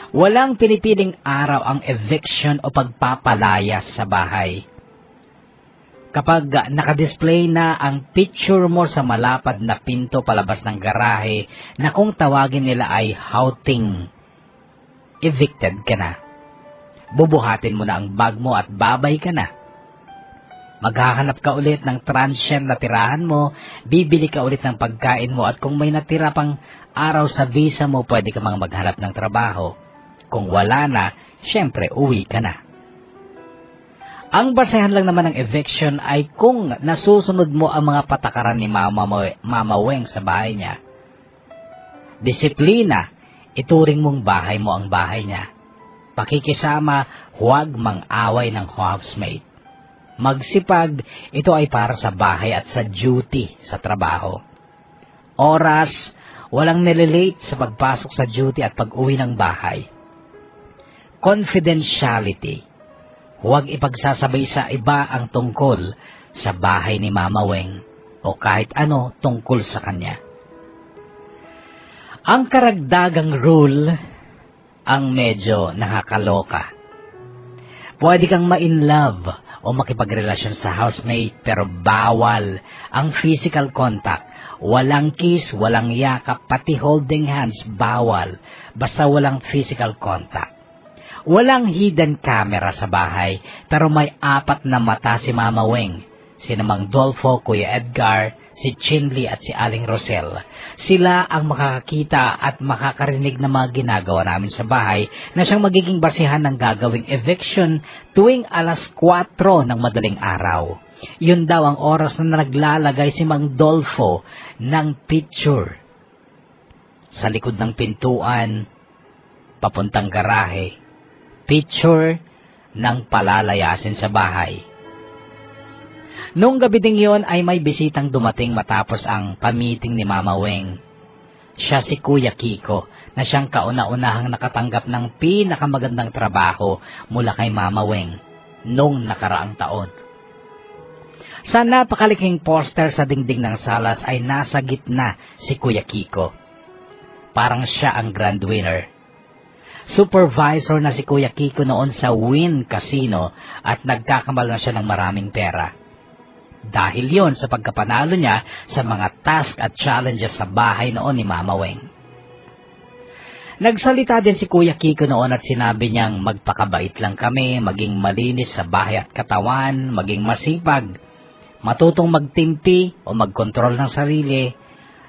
Walang pinipiling araw ang eviction o pagpapalayas sa bahay. Kapag nakadisplay na ang picture mo sa malapad na pinto palabas ng garahe na kung tawagin nila ay outing, evicted ka na. Bubuhatin mo na ang bag mo at babay ka na. Maghahanap ka ulit ng transient na tirahan mo, bibili ka ulit ng pagkain mo at kung may natira pang araw sa visa mo, pwede ka mang maghanap ng trabaho. Kung wala na, syempre uwi ka na. Ang basehan lang naman ng eviction ay kung nasusunod mo ang mga patakaran ni Mama Weng sa bahay niya. Disiplina, ituring mong bahay mo ang bahay niya. Pakikisama, huwag mang-away ng housemate. Magsipag, ito ay para sa bahay at sa duty sa trabaho. Oras, walang nililate sa pagpasok sa duty at pag-uwi ng bahay. Confidentiality. Huwag ipagsasabay sa iba ang tungkol sa bahay ni Mama Weng o kahit ano tungkol sa kanya. Ang karagdagang rule ang medyo nakakaloka. Pwede kang ma-in-love o makipagrelasyon sa housemate pero bawal ang physical contact. Walang kiss, walang yakap, pati holding hands, bawal. Basta walang physical contact. Walang hidden camera sa bahay, pero may 4 na mata si Mama Weng. Sina Mang Dolfo, Kuya Edgar, si Chin Lee at si Aling Rosel. Sila ang makakakita at makakarinig ng mga ginagawa namin sa bahay na siyang magiging basihan ng gagawing eviction tuwing alas 4 ng madaling araw. Yun daw ang oras na naglalagay si Mang Dolfo ng picture sa likod ng pintuan, papuntang garahe. Picture ng palalayasin sa bahay. Noong gabi ding yon ay may bisitang dumating matapos ang pamiting ni Mama Weng. Siya si Kuya Kiko na siyang kauna-unahang nakatanggap ng pinakamagandang trabaho mula kay Mama Weng noong nakaraang taon. Sa napakaliking poster sa dingding ng salas ay nasa gitna si Kuya Kiko. Parang siya ang grand winner. Supervisor na si Kuya Kiko noon sa Wynn Casino at nagkakamal na siya ng maraming pera. Dahil yon sa pagkapanalo niya sa mga task at challenges sa bahay noon ni Mama Weng. Nagsalita din si Kuya Kiko noon at sinabi niyang magpakabait lang kami, maging malinis sa bahay at katawan, maging masipag, matutong magtimpi o magkontrol ng sarili.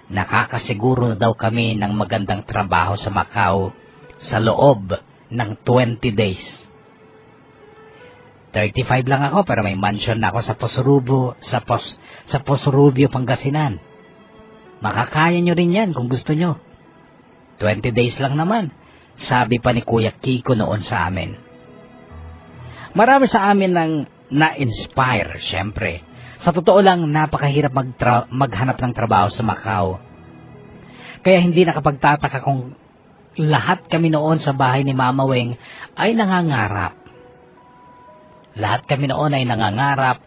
Nakakasiguro daw kami ng magandang trabaho sa Macau sa loob ng 20 days. 35 lang ako pero may mansion na ako sa Posurubio, Pangasinan. Makakaya nyo rin yan kung gusto nyo. 20 days lang naman, sabi pa ni Kuya Kiko noon sa amin. Marami sa amin nang na-inspire, syempre. Sa totoo lang, napakahirap maghanap ng trabaho sa Macau. Kaya hindi nakapagtataka kung lahat kami noon sa bahay ni Mama Weng ay nangangarap. Lahat kami noon ay nangangarap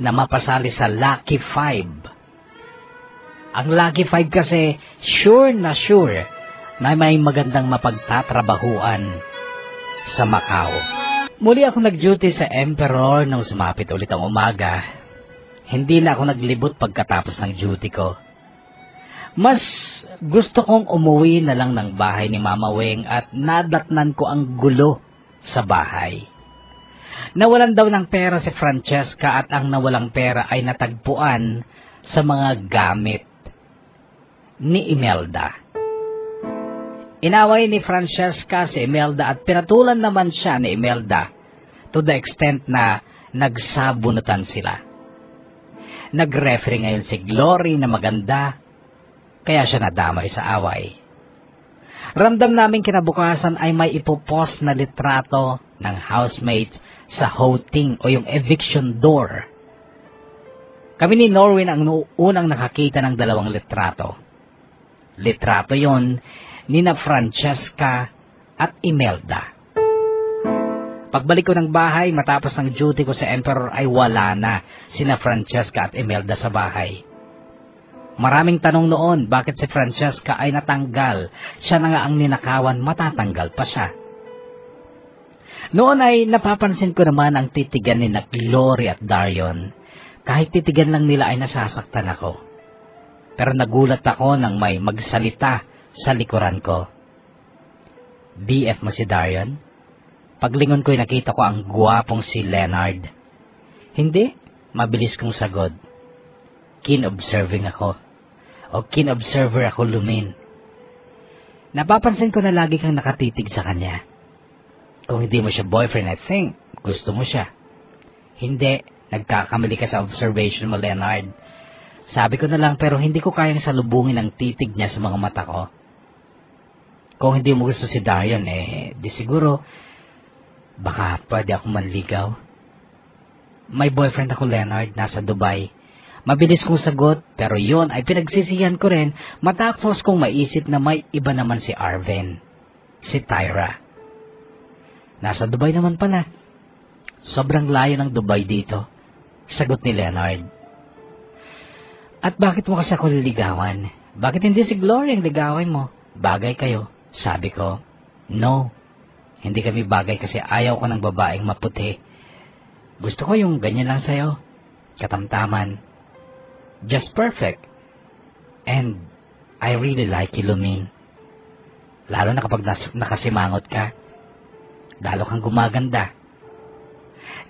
na mapasali sa Lucky 5. Ang Lucky 5 kasi sure na may magandang mapagtatrabahuan sa Macau. Muli ako nag-duty sa Emperor nung sumapit ulit ang umaga. Hindi na ako naglibot pagkatapos ng duty ko. Mas gusto kong umuwi na lang ng bahay ni Mama Weng at nadatnan ko ang gulo sa bahay. Nawalan daw ng pera si Francesca at ang nawalang pera ay natagpuan sa mga gamit ni Imelda. Inaway ni Francesca si Imelda at pinatulan naman siya ni Imelda to the extent na nagsabunutan sila. Nag-referee ngayon si Glory na maganda, kaya siya nadamay sa away. Ramdam namin kinabukasan ay may ipopost na litrato ng housemates sa hoting o yung eviction door. Kami ni Norwin ang unang nakakita ng dalawang litrato. Litrato yon nina Francesca at Imelda. Pagbalik ko ng bahay matapos ng duty ko sa Emperor ay wala na sina Francesca at Imelda sa bahay. Maraming tanong noon bakit si Francesca ay natanggal, siya na nga ang ninakawan, matatanggal pa siya. Noon ay napapansin ko naman ang titigan ni Glory at Darion. Kahit titigan lang nila ay nasasaktan ako. Pero nagulat ako nang may magsalita sa likuran ko. BF mo si Darion? Paglingon ko'y nakita ko ang guwapong si Leonard. Hindi, mabilis kong sagot. Keen-observing ako. O keen-observer ako, Lumin. Napapansin ko na lagi kang nakatitig sa kanya. Kung hindi mo siya boyfriend, I think gusto mo siya. Hindi, nagkakamali ka sa observation mo, Leonard. Sabi ko na lang pero hindi ko kayang salubungin ang titig niya sa mga mata ko. Kung hindi mo gusto si Darion, di siguro, baka pwede ako manligaw. May boyfriend ako, Leonard, nasa Dubai. Mabilis kong sagot, pero yon ay pinagsisihan ko rin matapos kong maisip na may iba naman si Arvin, si Tyra. Nasa Dubai naman pala. Sobrang layo ng Dubai dito, sagot ni Leonard. At bakit mo kasi ako liligawan? Bakit hindi si Glory ang ligawin mo? Bagay kayo, sabi ko. No, hindi kami bagay kasi ayaw ko ng babaeng maputi. Gusto ko yung ganyan lang sa'yo. Katamtaman. Just perfect. And I really like you, Lumin. Lalo na kapag nakasimangot ka. Lalo kang gumaganda.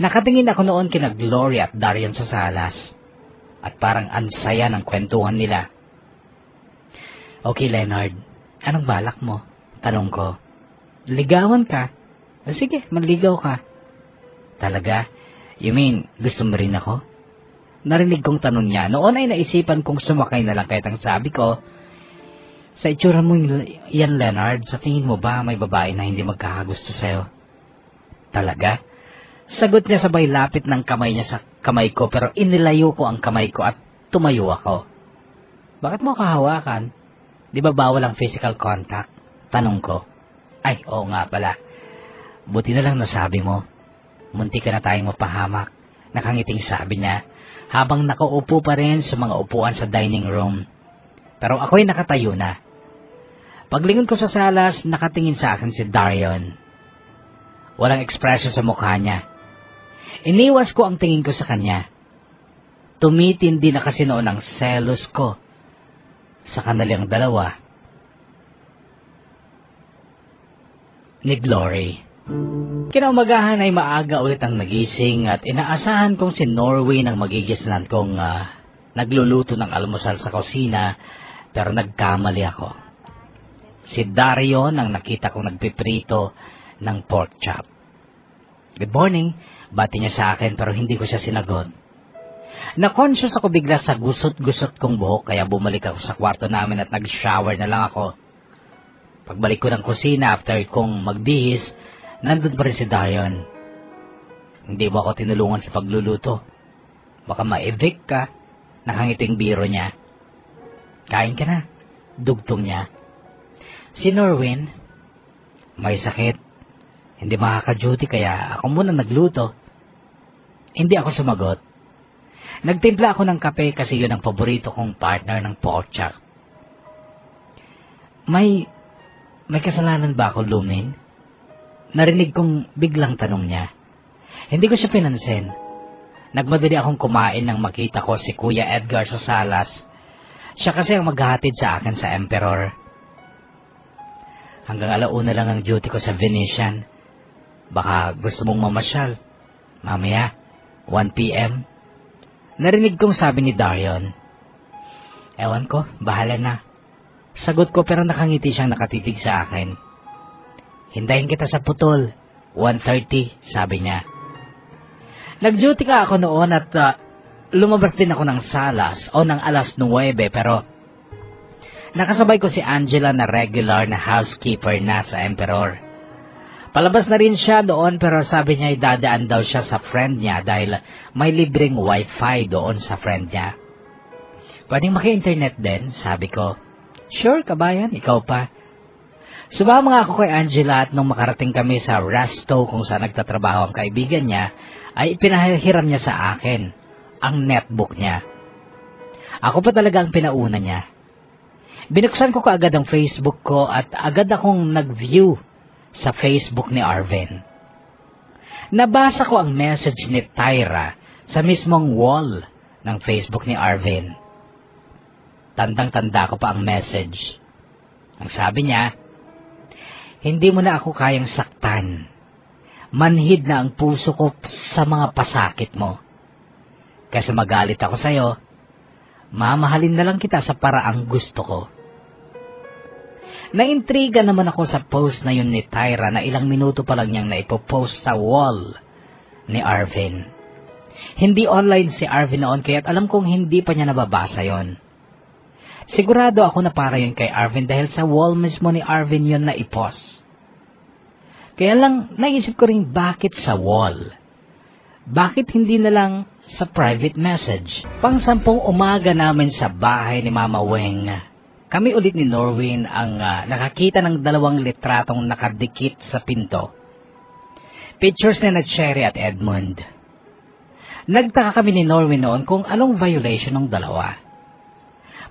Nakatingin ako noon kina Glory at Darion sa salas. At parang ansaya ng kwentuhan nila. Okay, Leonard. Anong balak mo? Tanong ko. Ligawan ka? Sige, manligaw ka. Talaga? You mean, gusto mo rin ako? Narinig kong tanong niya. Noon ay naisipan kong sumakay na lang kahit ang sabi ko, sa itsura mo yan, Leonard, sa tingin mo ba may babae na hindi magkakagusto sa'yo? Talaga? Sagot niya sabay lapit ng kamay niya sa kamay ko pero inilayo ko ang kamay ko at tumayo ako. Bakit mo kahawakan? Di ba bawal ang physical contact? Tanong ko. Ay, oo nga pala. Buti na lang nasabi mo. Munti ka na tayong mapahamak. Nakangiting sabi niya habang nakaupo pa rin sa mga upuan sa dining room. Pero ako'y nakatayo na. Paglingon ko sa salas, nakatingin sa akin si Darion. Walang ekspresyon sa mukha niya. Iniwas ko ang tingin ko sa kanya. Tumitindi na kasi noon ang selos ko sa kanilang dalawa. ni Glory. Kinaumagahan ay maaga ulit ang nagising at inaasahan kong si Norwin ang magigisnan kong nagluluto ng almusal sa kusina, pero nagkamali ako. Si Darion ang nakita kong nagpiprito ng pork chop. Good morning, bati niya sa akin pero hindi ko siya sinagot. Na-conscious ako bigla sa gusot-gusot kong buhok kaya bumalik ako sa kwarto namin at nag-shower na lang ako. Pagbalik ko ng kusina after kong magbihis, nandun pa rin si Darion. Hindi mo ako tinulungan sa pagluluto. Baka ma-evict ka, nakangiting biro niya. Kain ka na, dugtong niya. Si Norwin, may sakit. Hindi makaka-duty kaya ako muna nagluto. Hindi ako sumagot. Nagtimpla ako ng kape kasi yun ang paborito kong partner ng pork chop. May kasalanan ba ako, Lumin? Narinig kong biglang tanong niya. Hindi ko siya pinansin. Nagmadali akong kumain nang makita ko si Kuya Edgar sa salas. Siya kasi ang maghahatid sa akin sa Emperor. Hanggang 1:00 lang ang duty ko sa Venetian. Baka gusto mong mamasyal. Mamaya, 1 p.m. Narinig kong sabi ni Darion. Ewan ko, bahala na. Sagot ko pero nakangiti siyang nakatitig sa akin. Hintayin kita sa putol. 1:30, sabi niya. Nag-duty ka ako noon at lumabas din ako ng salas o ng 9:00 pero nakasabay ko si Angela na regular na housekeeper na sa Emperor. Palabas na rin siya doon pero sabi niya idadaan daw siya sa friend niya dahil may libreng wifi doon sa friend niya. Pwedeng maki-internet din, sabi ko. Sure, kabayan, ikaw pa. Sumama nga ako kay Angela at nung makarating kami sa resto kung saan nagtatrabaho ang kaibigan niya, ay pinahiram niya sa akin ang netbook niya. Ako pa talaga ang pinauna niya. Binuksan ko kaagad ang Facebook ko at agad akong nag-view sa Facebook ni Arvin. Nabasa ko ang message ni Tyra sa mismong wall ng Facebook ni Arvin. Tandang-tanda ko pa ang message. Ang sabi niya, hindi mo na ako kayang saktan. Manhid na ang puso ko sa mga pasakit mo. Kasi magalit ako sa'yo, mamahalin na lang kita sa paraang gusto ko. Naintriga naman ako sa post na yun ni Tyra na ilang minuto pa lang niyang naipopost sa wall ni Arvin. Hindi online si Arvin noon kaya't alam kong hindi pa niya nababasa yon. Sigurado ako na para yun kay Arvin dahil sa wall mismo ni Arvin yun na i-post. Kaya lang naisip ko rin bakit sa wall? Bakit hindi na lang sa private message? Pang-10 umaga namin sa bahay ni Mama Weng, kami ulit ni Norwin ang nakakita ng 2 litratong nakadikit sa pinto. Pictures na Cherry at Edmund. Nagtaka kami ni Norwin noon kung anong violation ng dalawa.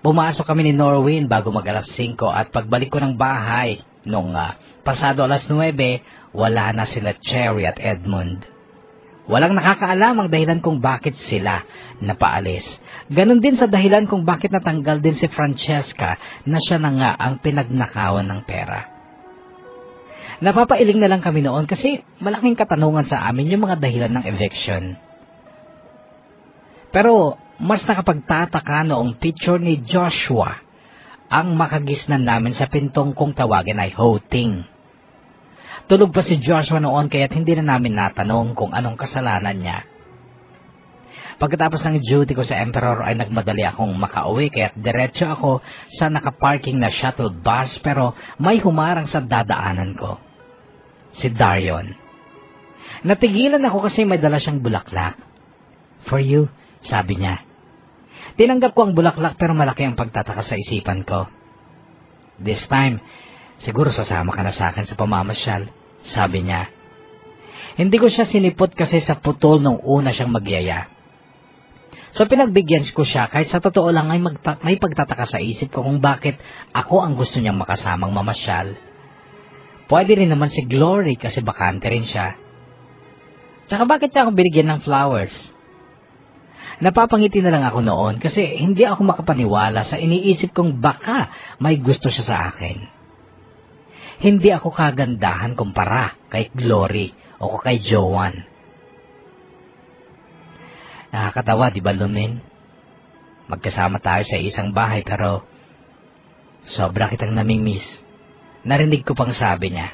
Pumasok kami ni Norwin bago mag-5 at pagbalik ko ng bahay nung pasado 9:00, wala na sila Cherry at Edmund. Walang nakakaalam ang dahilan kung bakit sila napaalis. Ganon din sa dahilan kung bakit natanggal din si Francesca na siya na nga ang pinagnakawan ng pera. Napapailing na lang kami noon kasi malaking katanungan sa amin yung mga dahilan ng eviction. Pero mas nakapagtataka noong picture ni Joshua ang makagisnan namin sa pintong kung tawagin ay Hoting. Tulog pa si Joshua noon kaya't hindi na namin natanong kung anong kasalanan niya. Pagkatapos ng duty ko sa Emperor ay nagmadali akong makauwi kaya't diretso ako sa nakaparking na shuttle bus pero may humarang sa dadaanan ko. Si Darion. Natigilan ako kasi may dala siyang bulaklak. For you, sabi niya. Tinanggap ko ang bulaklak pero malaki ang pagtataka sa isipan ko. This time, siguro sasama ka na sa akin sa pamamasyal, sabi niya. Hindi ko siya sinipot kasi sa putol nung una siyang magyaya. So pinagbigyan ko siya kahit sa totoo lang ay may pagtataka sa isip ko kung bakit ako ang gusto niyang makasamang mamasyal. Pwede rin naman si Glory kasi bakante rin siya. Tsaka bakit siya ako binigyan ng flowers? Napapangiti na lang ako noon kasi hindi ako makapaniwala sa iniisip kong baka may gusto siya sa akin. Hindi ako kagandahan kumpara kay Glory o kay Joanne. Nakakatawa, di ba, Lumin? Magkasama tayo sa isang bahay pero sobra kitang namimiss. Narinig ko pang sabi niya.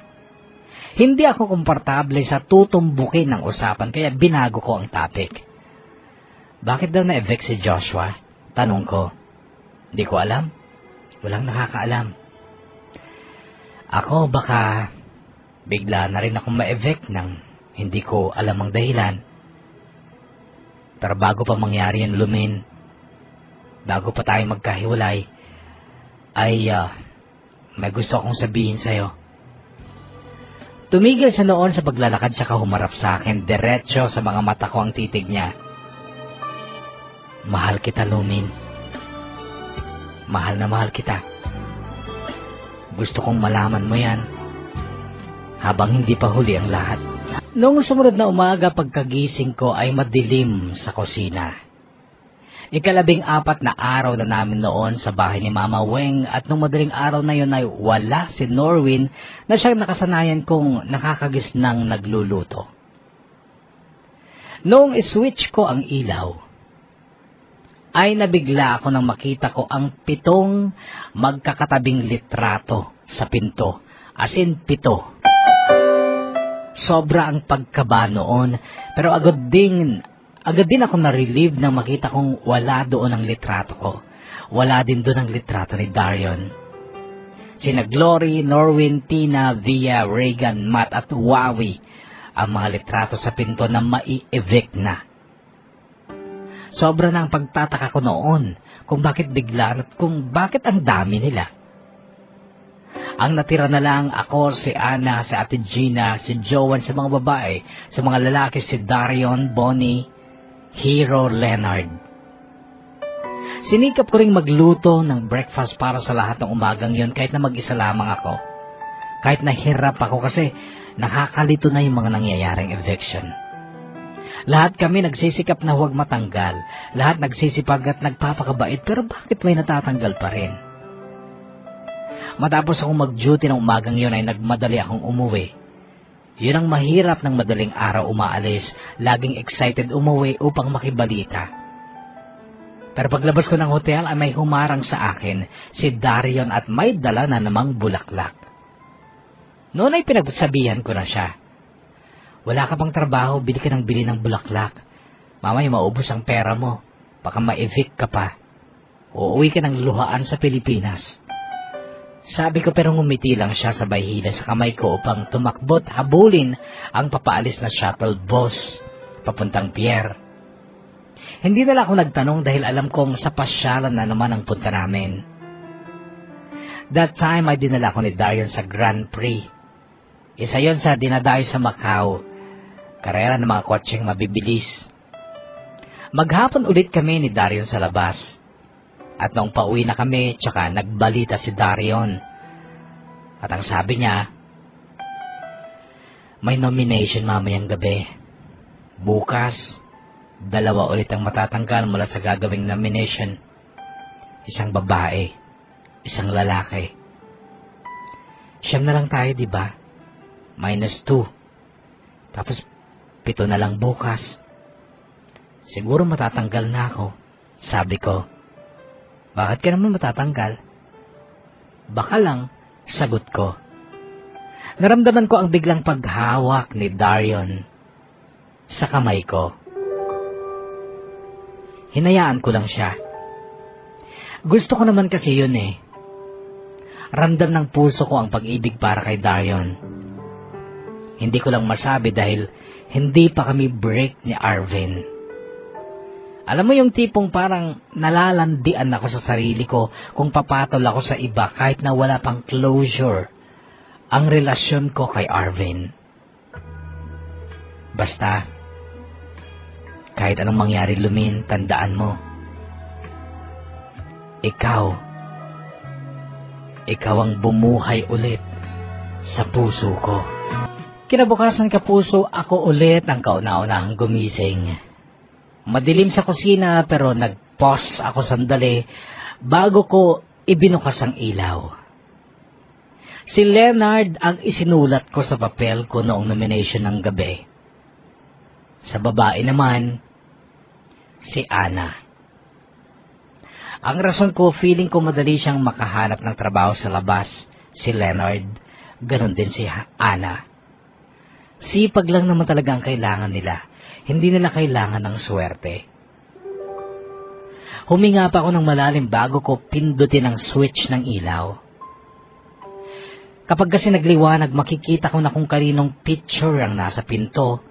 Hindi ako komportable sa tutumbukin ng usapan kaya binago ko ang topic. Bakit daw na-evict si Joshua? Tanong ko. Hindi ko alam. Walang nakakaalam. Ako baka bigla na rin akong ma-evict nang hindi ko alam ang dahilan. Pero bago pa mangyari yan, Lumin, bago pa tayo magkahiwalay, ay may gusto akong sabihin sa'yo. Tumigil sa noon sa paglalakad siya humarap sa akin, diretso sa mga mata ko ang titig niya. Mahal kita, Lumin. Mahal na mahal kita. Gusto kong malaman mo yan habang hindi pa huli ang lahat. Noong sumunod na umaga pagkagising ko ay madilim sa kusina. 14 na araw na namin noon sa bahay ni Mama Weng at nung madaling araw na yun ay wala si Norwin na siyang nakasanayan kong nakakagisnang nagluluto. Noong iswitch ko ang ilaw, ay nabigla ako nang makita ko ang 7 magkakatabing litrato sa pinto, as in 7. Sobra ang pagkaba noon, pero agad din ako na-relieve nang makita kong wala doon ang litrato ko. Wala din doon ang litrato ni Darion. Sina Glory, Norwin, Tina, Via, Reagan, Matt at Wawi ang mga litrato sa pinto na mai-evict na. Sobra na ang pagtataka ko noon kung bakit bigla at kung bakit ang dami nila. Ang natira na lang ako, si Ana, si Ate Gina, si Joanne sa mga babae, sa mga lalaki si Darion, Bonnie, Hero, Leonard. Sinikap ko ring magluto ng breakfast para sa lahat ng umagang yon kahit na mag-isa lamang ako. Kahit nahirap ako kasi nakakalito na yung mga nangyayaring eviction. Lahat kami nagsisikap na huwag matanggal. Lahat nagsisipag at nagpapakabait pero bakit may natatanggal pa rin? Matapos akong mag-duty ng umagang yon ay nagmadali akong umuwi. Yun ang mahirap ng madaling araw umaalis. Laging excited umuwi upang makibalita. Pero paglabas ko ng hotel ay may humarang sa akin, si Darion at may dala na namang bulaklak. Noon ay pinagsabihan ko na siya. Wala ka bang trabaho, bili ka ng bili ng bulaklak. Mamaya maubos ang pera mo. Baka ma-evict ka pa. Uuwi ka ng luhaan sa Pilipinas. Sabi ko pero ngumiti lang siya sabay hila sa kamay ko upang tumakbot habulin ang papaalis na shuttle bus papuntang pier. Hindi na lang ako nagtanong dahil alam kong sa pasyalan na naman ang punta namin. That time ay dinala ko ni Darion sa Grand Prix. Isa yon sa dinadayo sa Macau. Karera ng mga kotseng mabibilis. Maghapon ulit kami ni Darion sa labas. At nung pauwi na kami, tsaka nagbalita si Darion. At ang sabi niya, may nomination mamayang gabi. Bukas, 2 ulit ang matatanggal mula sa gagawing nomination. Isang babae, isang lalaki. 9 na lang tayo, di ba? -2. Tapos 7 na lang bukas. Siguro matatanggal na ako, sabi ko. Bakit ka naman matatanggal? Baka lang, sagot ko. Naramdaman ko ang biglang paghawak ni Darion sa kamay ko. Hinayaan ko lang siya. Gusto ko naman kasi yun eh. Ramdam ng puso ko ang pag-ibig para kay Darion. Hindi ko lang masabi dahil hindi pa kami break ni Arvin. Alam mo yung tipong parang nalalandian ako sa sarili ko kung papatol ako sa iba kahit na wala pang closure ang relasyon ko kay Arvin. Basta, kahit anong mangyari Lumin, tandaan mo, ikaw ang bumuhay ulit sa puso ko. Kinabukasan kapuso, ako ulit ang kauna-unahang gumising. Madilim sa kusina pero nag-pause ako sandali bago ko ibinukas ang ilaw. Si Leonard ang isinulat ko sa papel ko noong nomination ng gabi. Sa babae naman, si Ana. Ang rason ko, feeling ko madali siyang makahanap ng trabaho sa labas. Si Leonard, ganon din si Ana. Sipag lang naman talaga ang kailangan nila. Hindi nila kailangan ng swerte. Huminga pa ako ng malalim bago ko pindutin ang switch ng ilaw. Kapag kasi nagliwanag, makikita ko na kung kaninong picture ang nasa pinto.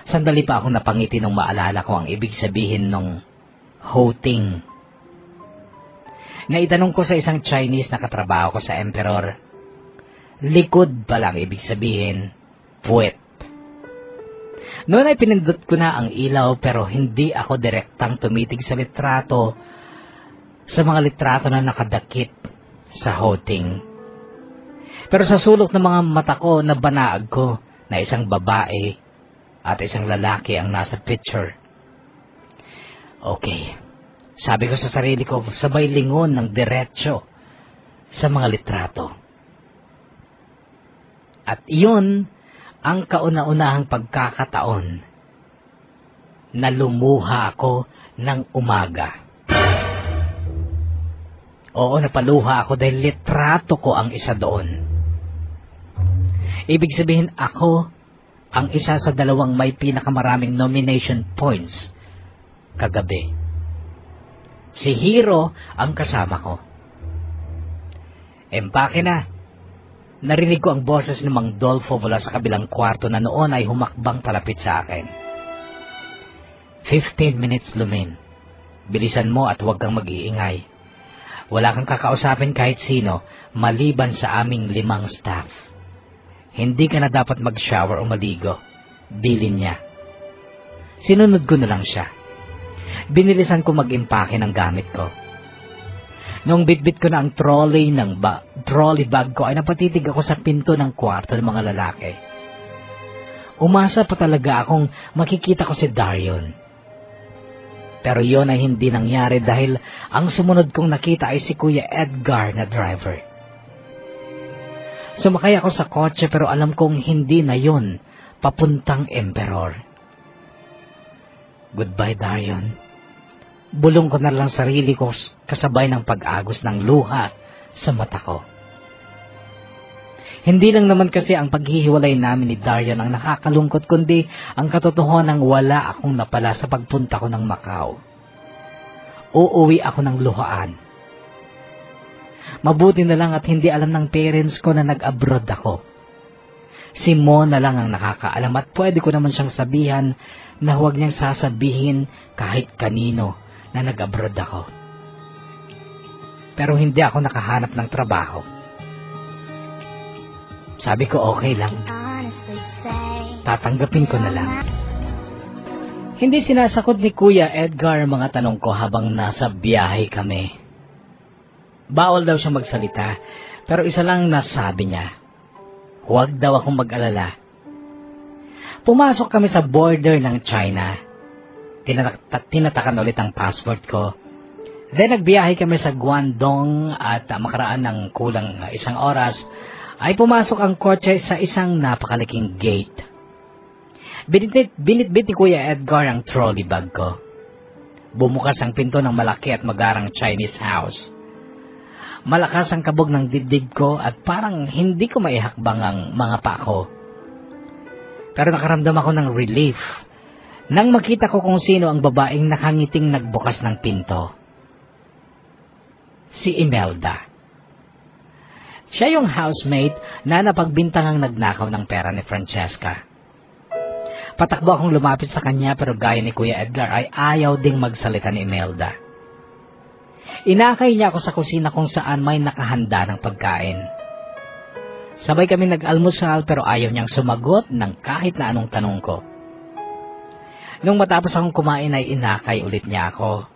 Sandali pa ako napangiti nung maalala ko ang ibig sabihin ng hoting. Naitanong ko sa isang Chinese na katrabaho ko sa Emperor. Likod pa lang ibig sabihin, puwet. Noon ay pinindot ko na ang ilaw pero hindi ako direktang tumitig sa litrato, sa mga litrato na nakadakit sa hoting. Pero sa sulok ng mga mata ko, nabanaag ko na isang babae at isang lalaki ang nasa picture. Okay, sabi ko sa sarili ko, sabay lingon ng diretsyo sa mga litrato. At iyon ang kauna-unahang pagkakataon na lumuha ako ng umaga. Oo, napaluha ako dahil litrato ko ang isa doon. Ibig sabihin ako ang isa sa dalawang may pinakamaraming nomination points kagabi. Si Hiro ang kasama ko. Empake na. Narinig ko ang boses ni Mang Dolfo mula sa kabilang kwarto na noon ay humakbang palapit sa akin. 15 minutes, Lumin. Bilisan mo at huwag kang mag-iingay. Wala kang kakausapin kahit sino, maliban sa aming 5 staff. Hindi ka na dapat mag-shower o maligo. Bilin niya. Sinunod ko na lang siya. Binilisan ko mag-impake ng gamit ko. Noong bitbit ko na ang trolley bag ko ay napatitig ako sa pinto ng kwarto ng mga lalaki. Umasa pa talaga akong makikita ko si Darion. Pero yon ay hindi nangyari dahil ang sumunod kong nakita ay si Kuya Edgar na driver. Sumakay ako sa kotse pero alam kong hindi na yon papuntang Emperor. Goodbye, Darion. Bulong ko na lang sarili ko kasabay ng pag-agos ng luha sa mata ko. Hindi lang naman kasi ang paghihiwalay namin ni Darion ang nakakalungkot, kundi ang katotohanan ng wala akong napala sa pagpunta ko ng Macau. Uuwi ako ng luhaan. Mabuti na lang at hindi alam ng parents ko na nag-abroad ako. Si Mo na lang ang nakakaalam at pwede ko naman siyang sabihan na huwag niyang sasabihin kahit kanino na nag-abroad ako. Pero hindi ako nakahanap ng trabaho. Sabi ko okay lang. Tatanggapin ko na lang. Hindi sinasagot ni Kuya Edgar ang mga tanong ko habang nasa biyahe kami. Bawal daw siya magsalita, pero isa lang nasabi niya. Huwag daw akong mag-alala. Pumasok kami sa border ng China. Tinatakan ulit ang passport ko. Then nagbiyahe kami sa Guangdong at makaraan ng kulang 1 oras ay pumasok ang kotse sa isang napakalaking gate. Binitbit ni Kuya Edgar ang trolley bag ko. Bumukas ang pinto ng malaki at magarang Chinese house. Malakas ang kabog ng dibdib ko at parang hindi ko maihakbang ang mga pa ko. Pero nakaramdam ako ng relief nang makita ko kung sino ang babaeng nakangiting nagbukas ng pinto. Si Imelda. Siya yung housemate na napagbintangang nagnakaw ng pera ni Francesca. Patakbo akong lumapit sa kanya pero gaya ni Kuya Edgar ay ayaw ding magsalita ni Imelda. Inakay niya ako sa kusina kung saan may nakahanda ng pagkain. Sabay kami nag-almusal pero ayaw niyang sumagot ng kahit na anong tanong ko. Nung matapos akong kumain ay inakay ulit niya ako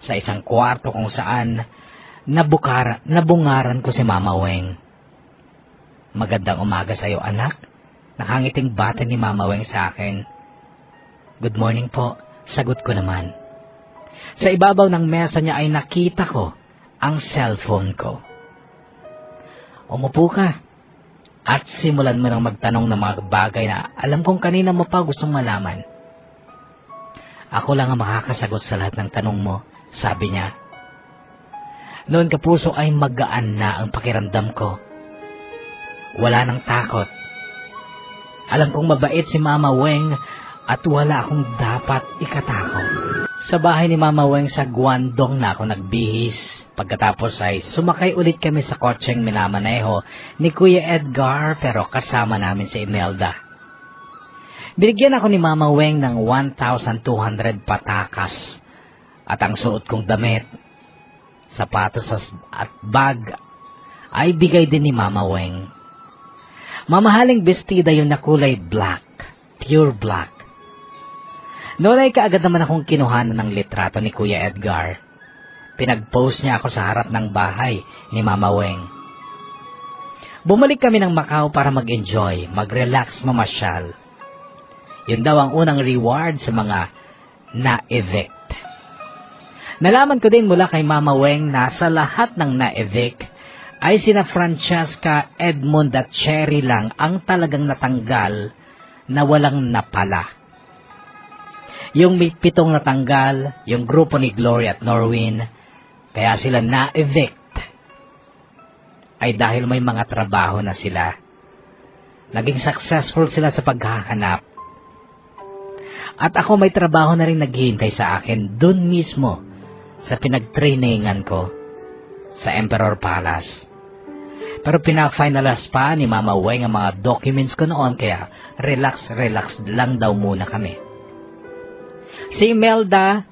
sa isang kwarto kung saan nabungaran ko si Mama Weng. Magandang umaga sa iyo, anak. Nakangiting bata ni Mama Weng sa akin. Good morning po, sagot ko naman. Sa ibabaw ng mesa niya ay nakita ko ang cellphone ko. Umupo ka at simulan mo nang magtanong ng mga bagay na alam kong kanina mo pa gustong malaman. Ako lang ang makakasagot sa lahat ng tanong mo, sabi niya. Noon kapuso ay magaan na ang pakiramdam ko. Wala nang takot. Alam kong mabait si Mama Weng at wala akong dapat ikatakot. Sa bahay ni Mama Weng sa Guangdong na ako nagbihis. Pagkatapos ay sumakay ulit kami sa kotseng minamaneho ni Kuya Edgar pero kasama namin si Imelda. Binigyan ako ni Mama Weng ng 1,200 patakas at ang suot kong damit, sapatos at bag ay bigay din ni Mama Weng. Mamahaling bestida yun na kulay black, pure black. Noon ay kaagad naman akong kinuhanan ng litrato ni Kuya Edgar. Pinag-post niya ako sa harap ng bahay ni Mama Weng. Bumalik kami ng Macau para mag-enjoy, mag-relax, mamasyal. Yun daw ang unang reward sa mga na-evict. Nalaman ko din mula kay Mama Weng na sa lahat ng na-evict ay sina Francesca, Edmund at Cherry lang ang talagang natanggal na walang napala. Yung 7 natanggal, yung grupo ni Gloria at Norwin, kaya sila na-evict, ay dahil may mga trabaho na sila. Naging successful sila sa paghahanap. At ako may trabaho na rin naghihintay sa akin dun mismo sa pinag-trainingan ko sa Emperor Palace. Pero pina-finalize pa ni Mama Weng ang mga documents ko noon kaya relax lang daw muna kami. Si Imelda,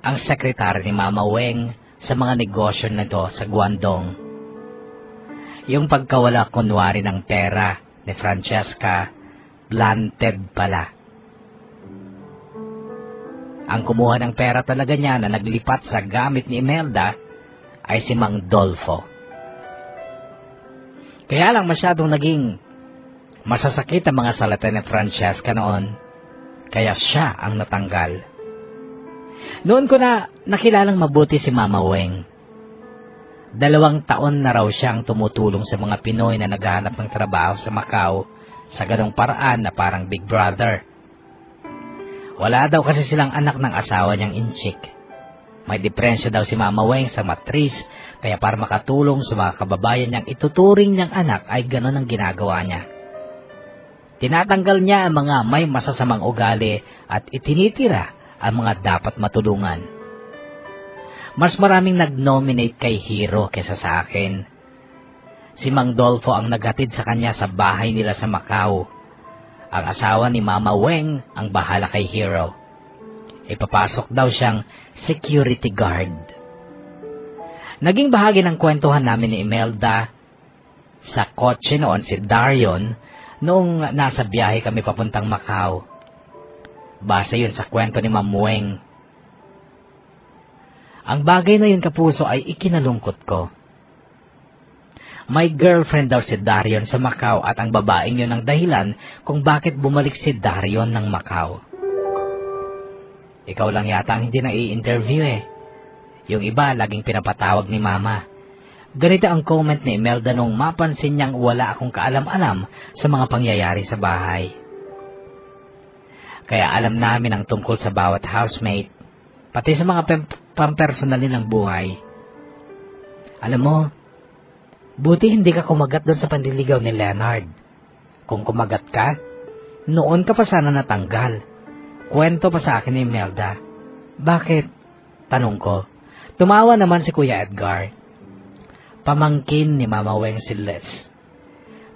ang sekretary ni Mama Weng sa mga negosyo na to sa Guangdong. Yung pagkawala kunwari ng pera ni Francesca, planted pala. Ang kumuha ng pera talaga niya na naglipat sa gamit ni Imelda ay si Mang Dolfo. Kaya lang masyadong naging masasakit ang mga salita ni Francesca noon, kaya siya ang natanggal. Noon ko na nakilalang mabuti si Mama Weng. 2 taon na raw siyang tumutulong sa mga Pinoy na naghahanap ng trabaho sa Macau sa ganong paraan na parang Big Brother. Wala daw kasi silang anak ng asawa niyang inchik. May diferensya daw si Mama Weng sa matris, kaya para makatulong sa mga kababayan niyang ituturing niyang anak ay ganon ang ginagawa niya. Tinatanggal niya ang mga may masasamang ugali at itinitira ang mga dapat matulungan. Mas maraming nag-nominate kay Hero kaysa sa akin. Si Mang Dolfo ang naghatid sa kanya sa bahay nila sa Macau. Ang asawa ni Mama Weng ang bahala kay Hero. Ipapasok daw siyang security guard. Naging bahagi ng kwentuhan namin ni Imelda sa kotse noon si Darion noong nasa biyahe kami papuntang Macau. Base yun sa kwento ni Ma'am Weng. Ang bagay na yun kapuso ay ikinalungkot ko. May girlfriend daw si Darion sa Macau at ang babaeng yun ang dahilan kung bakit bumalik si Darion ng Macau. Ikaw lang yata ang hindi na i-interview eh. Yung iba laging pinapatawag ni Mama. Ganito ang comment ni Imelda nung mapansin niyang wala akong kaalam-alam sa mga pangyayari sa bahay. Kaya alam namin ang tungkol sa bawat housemate, pati sa mga pampersonal nilang buhay. Alam mo, buti hindi ka kumagat doon sa panliligaw ni Leonard. Kung kumagat ka, noon ka pa sana natanggal. Kwento pa sa akin ni Imelda. Bakit? Tanong ko. Tumawa naman si Kuya Edgar. Pamangkin ni Mama Weng si Les.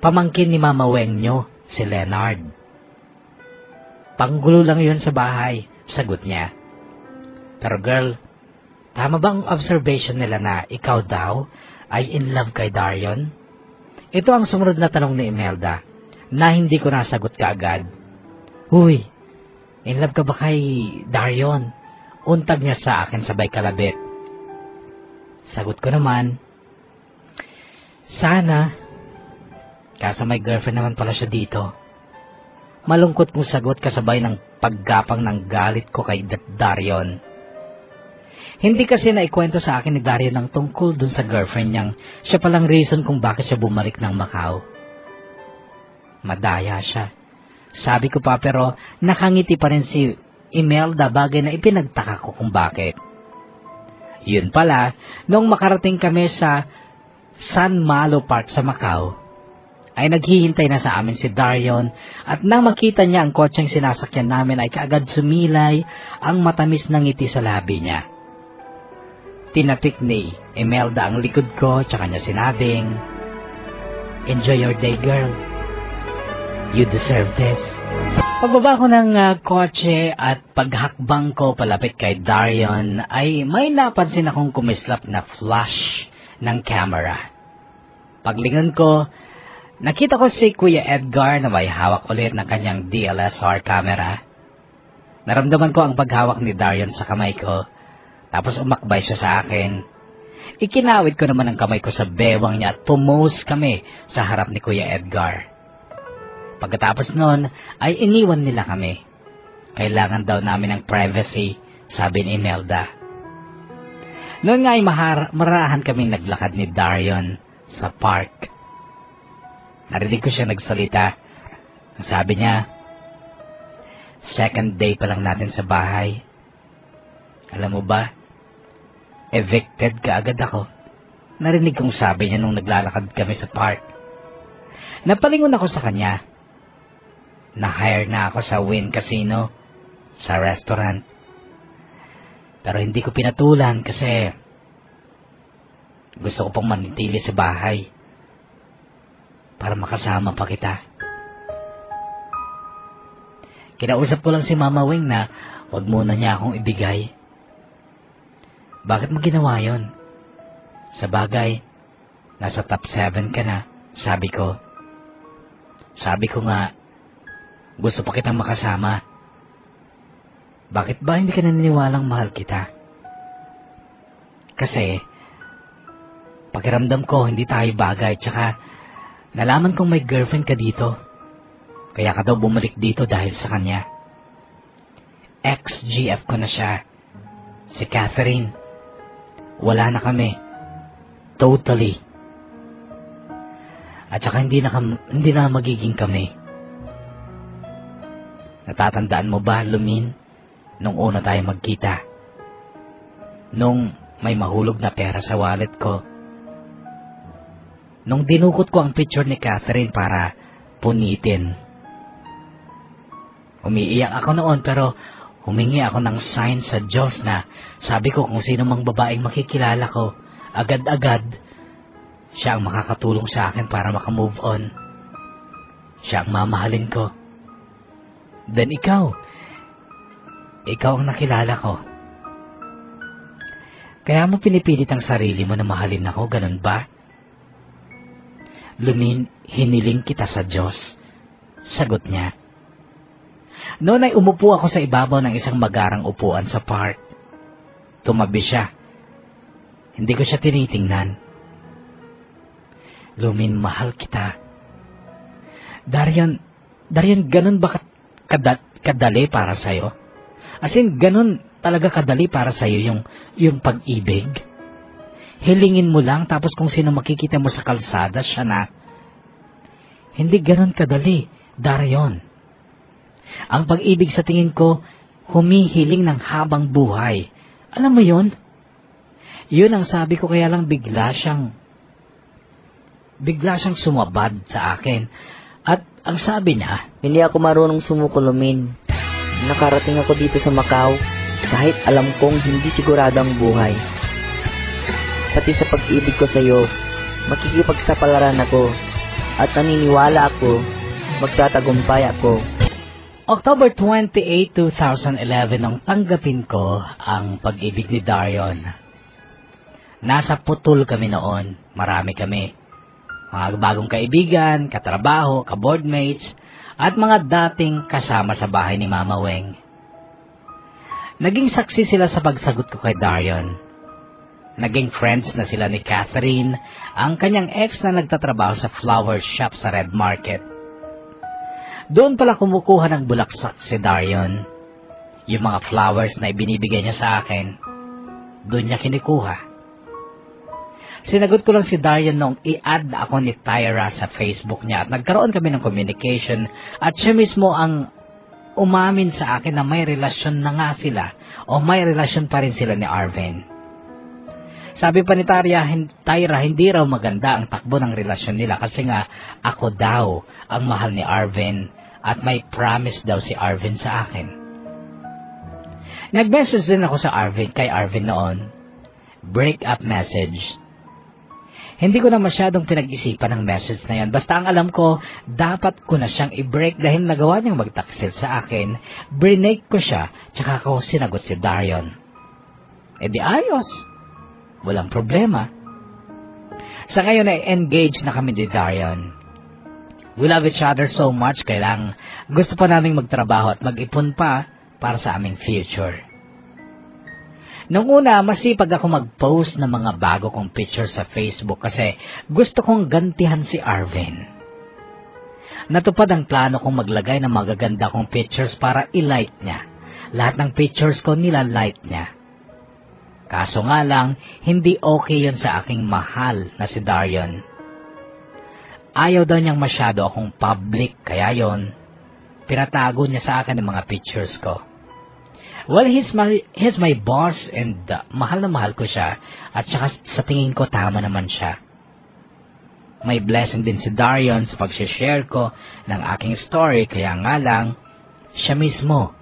Pamangkin ni Mama Weng nyo si Leonard. Panggulo lang yun sa bahay, sagot niya. Pero girl, tama ba ang observation nila na ikaw daw ay in love kay Darion? Ito ang sumunod na tanong ni Imelda na hindi ko nasagot kaagad. Huy, in love ka ba kay Darion? Untag niya sa akin sabay kalabit. Sagot ko naman, sana, kaso may girlfriend naman pala siya dito. Malungkot kong sagot kasabay ng paggapang ng galit ko kay Darion. Hindi kasi naikwento sa akin ni Darian ng tungkol dun sa girlfriend niyang siya palang reason kung bakit siya bumalik ng Macau. Madaya siya. Sabi ko pa pero nakangiti pa rin si Imelda, bagay na ipinagtaka ko kung bakit. Yun pala, noong makarating kami sa San Malo Park sa Macau, ay naghihintay na sa amin si Darian at nang makita niya ang kotseng sinasakyan namin ay kaagad sumilay ang matamis na ngiti sa labi niya. Tinapik ni Imelda ang likod ko tsaka niya sinabing, "Enjoy your day, girl. You deserve this." Pagbaba ko ng kotse at paghakbang ko palapit kay Darian ay may napansin akong kumislap na flash ng camera. Paglingon ko, nakita ko si Kuya Edgar na may hawak ulit ng kanyang DSLR camera. Naramdaman ko ang paghawak ni Darian sa kamay ko, tapos umakbay siya sa akin. Ikinawit ko naman ang kamay ko sa bewang niya at pumose kami sa harap ni Kuya Edgar. Pagkatapos nun, ay iniwan nila kami. Kailangan daw namin ng privacy, sabi ni Imelda. Noon nga ay marahan kaming naglakad ni Darian sa park. Narinig ko siya nagsalita. Sabi niya, "Second day pa lang natin sa bahay. Alam mo ba, evicted ka agad ako." Narinig kong sabi niya nung naglalakad kami sa park. Napalingon ako sa kanya. Na-hire na ako sa Wynn Casino, sa restaurant. Pero hindi ko pinatulan kasi gusto ko pang manitili sa bahay para makasama pa kita. Kinausap ko lang si Mama Wing na wag muna niya akong ibigay. Bakit mo ginawa yun? Sa bagay, nasa top 7 ka na, sabi ko. Sabi ko nga, gusto pa kitang makasama. Bakit ba hindi ka naniniwalang mahal kita? Kasi, pakiramdam ko hindi tayo bagay, tsaka nalaman kong may girlfriend ka dito. Kaya ka daw bumalik dito dahil sa kanya. Ex-GF ko na siya. Si Catherine. Wala na kami. Totally. At saka hindi na magiging kami. Natatandaan mo ba, Lumin, nung una tayo magkita? Nung may mahulog na pera sa wallet ko. Nung dinukot ko ang picture ni Catherine para punitin. Umiiyak ako noon pero humingi ako ng sign sa Diyos na sabi ko kung sino mang babaeng makikilala ko, agad-agad, siya ang makakatulong sa akin para makamove on. Siya ang mamahalin ko. Then ikaw ang nakilala ko. Kaya mo pinipilit ang sarili mo na mahalin ako, ganun ba? Lumin, hiniling kita sa Diyos. Sagot niya. Noon ay umupo ako sa ibabaw ng isang magarang upuan sa park. Tumabi siya. Hindi ko siya tinitingnan. Lumin, mahal kita. Darian, ganun ba kadali para sa'yo? As in, ganun talaga kadali para sa'yo yung pag-ibig? Hilingin mo lang tapos kung sino makikita mo sa kalsada, siya na. Hindi ganun kadali, Darian. Ang pag-ibig sa tingin ko, humihiling ng habang buhay. Alam mo yun? Yun ang sabi ko, kaya lang bigla siyang sumabad sa akin. At ang sabi niya, "Hindi ako marunong sumuko, Lumin. Nakarating ako dito sa Macau kahit alam kong hindi sigurado ang buhay. Pati sa pag-ibig ko sa iyo, makikipagsapalaran ako at naniniwala ako magtatagumpay ako." October 28, 2011 nang tanggapin ko ang pag-ibig ni Darian. Nasa putol kami noon. Marami kami. Mga bagong kaibigan, katrabaho, kaboardmates, at mga dating kasama sa bahay ni Mama Weng. Naging saksi sila sa pagsagot ko kay Darian. Naging friends na sila ni Catherine, ang kanyang ex na nagtatrabaho sa flower shop sa Red Market. Doon pala kumukuha ng bulaksak si Darian. Yung mga flowers na ibinibigay niya sa akin. doon niya kinikuha. Sinagot ko lang si Darian nung i-add ako ni Tyra sa Facebook niya at nagkaroon kami ng communication at siya mismo ang umamin sa akin na may relasyon na nga sila o may relasyon pa rin sila ni Arvin. Sabi pa ni Tyra, hindi raw maganda ang takbo ng relasyon nila kasi nga ako daw ang mahal ni Arvin at may promise daw si Arvin sa akin. Nag-message din ako kay Arvin noon. Break up message. Hindi ko na masyadong pinag-isipan ang message na yan. Basta ang alam ko, dapat ko na siyang i-break dahil nagawa niyang magtaksil sa akin. Brinake ko siya, tsaka ko sinagot si Darian. E di ayos. Walang problema. Sa ngayon ay engaged na kami ni Darian. We love each other so much, kaya lang gusto pa naming magtrabaho at mag-ipon pa para sa aming future. Noong una, masipag ako mag-post ng mga bago kong pictures sa Facebook kasi gusto kong gantihan si Arvin. Natupad ang plano kong maglagay ng magaganda kong pictures para i-like niya. Lahat ng pictures ko nila-like niya. Kaso nga lang, hindi okay yun sa aking mahal na si Darian. Ayaw daw niyang masyado akong public, kaya yon pinatago niya sa akin ang mga pictures ko. Well, he's my boss and mahal na mahal ko siya at saka sa tingin ko tama naman siya. May blessing din si Darian sa pag-share ko ng aking story kaya nga lang siya mismo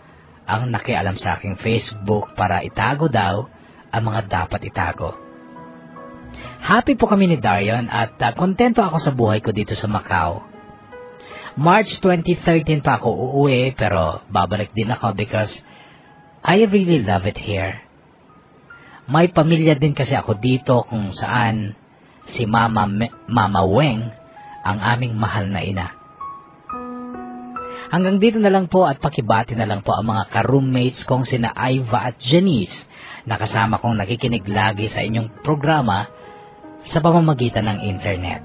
ang nakialam sa aking Facebook para itago daw ang mga dapat itago. Happy po kami ni Darian at kontento ako sa buhay ko dito sa Macau. March 2013 pa ako uuwi pero babalik din ako because I really love it here. May pamilya din kasi ako dito kung saan si Mama Weng ang aming mahal na ina. Hanggang dito na lang po at pakibati na lang po ang mga ka-roommates kong sina Iva at Janice na kasama kong nakikinig lagi sa inyong programa sa pamamagitan ng internet.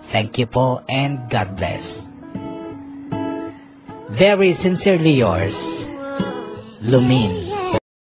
Thank you po and God bless. Very sincerely yours, Lumin.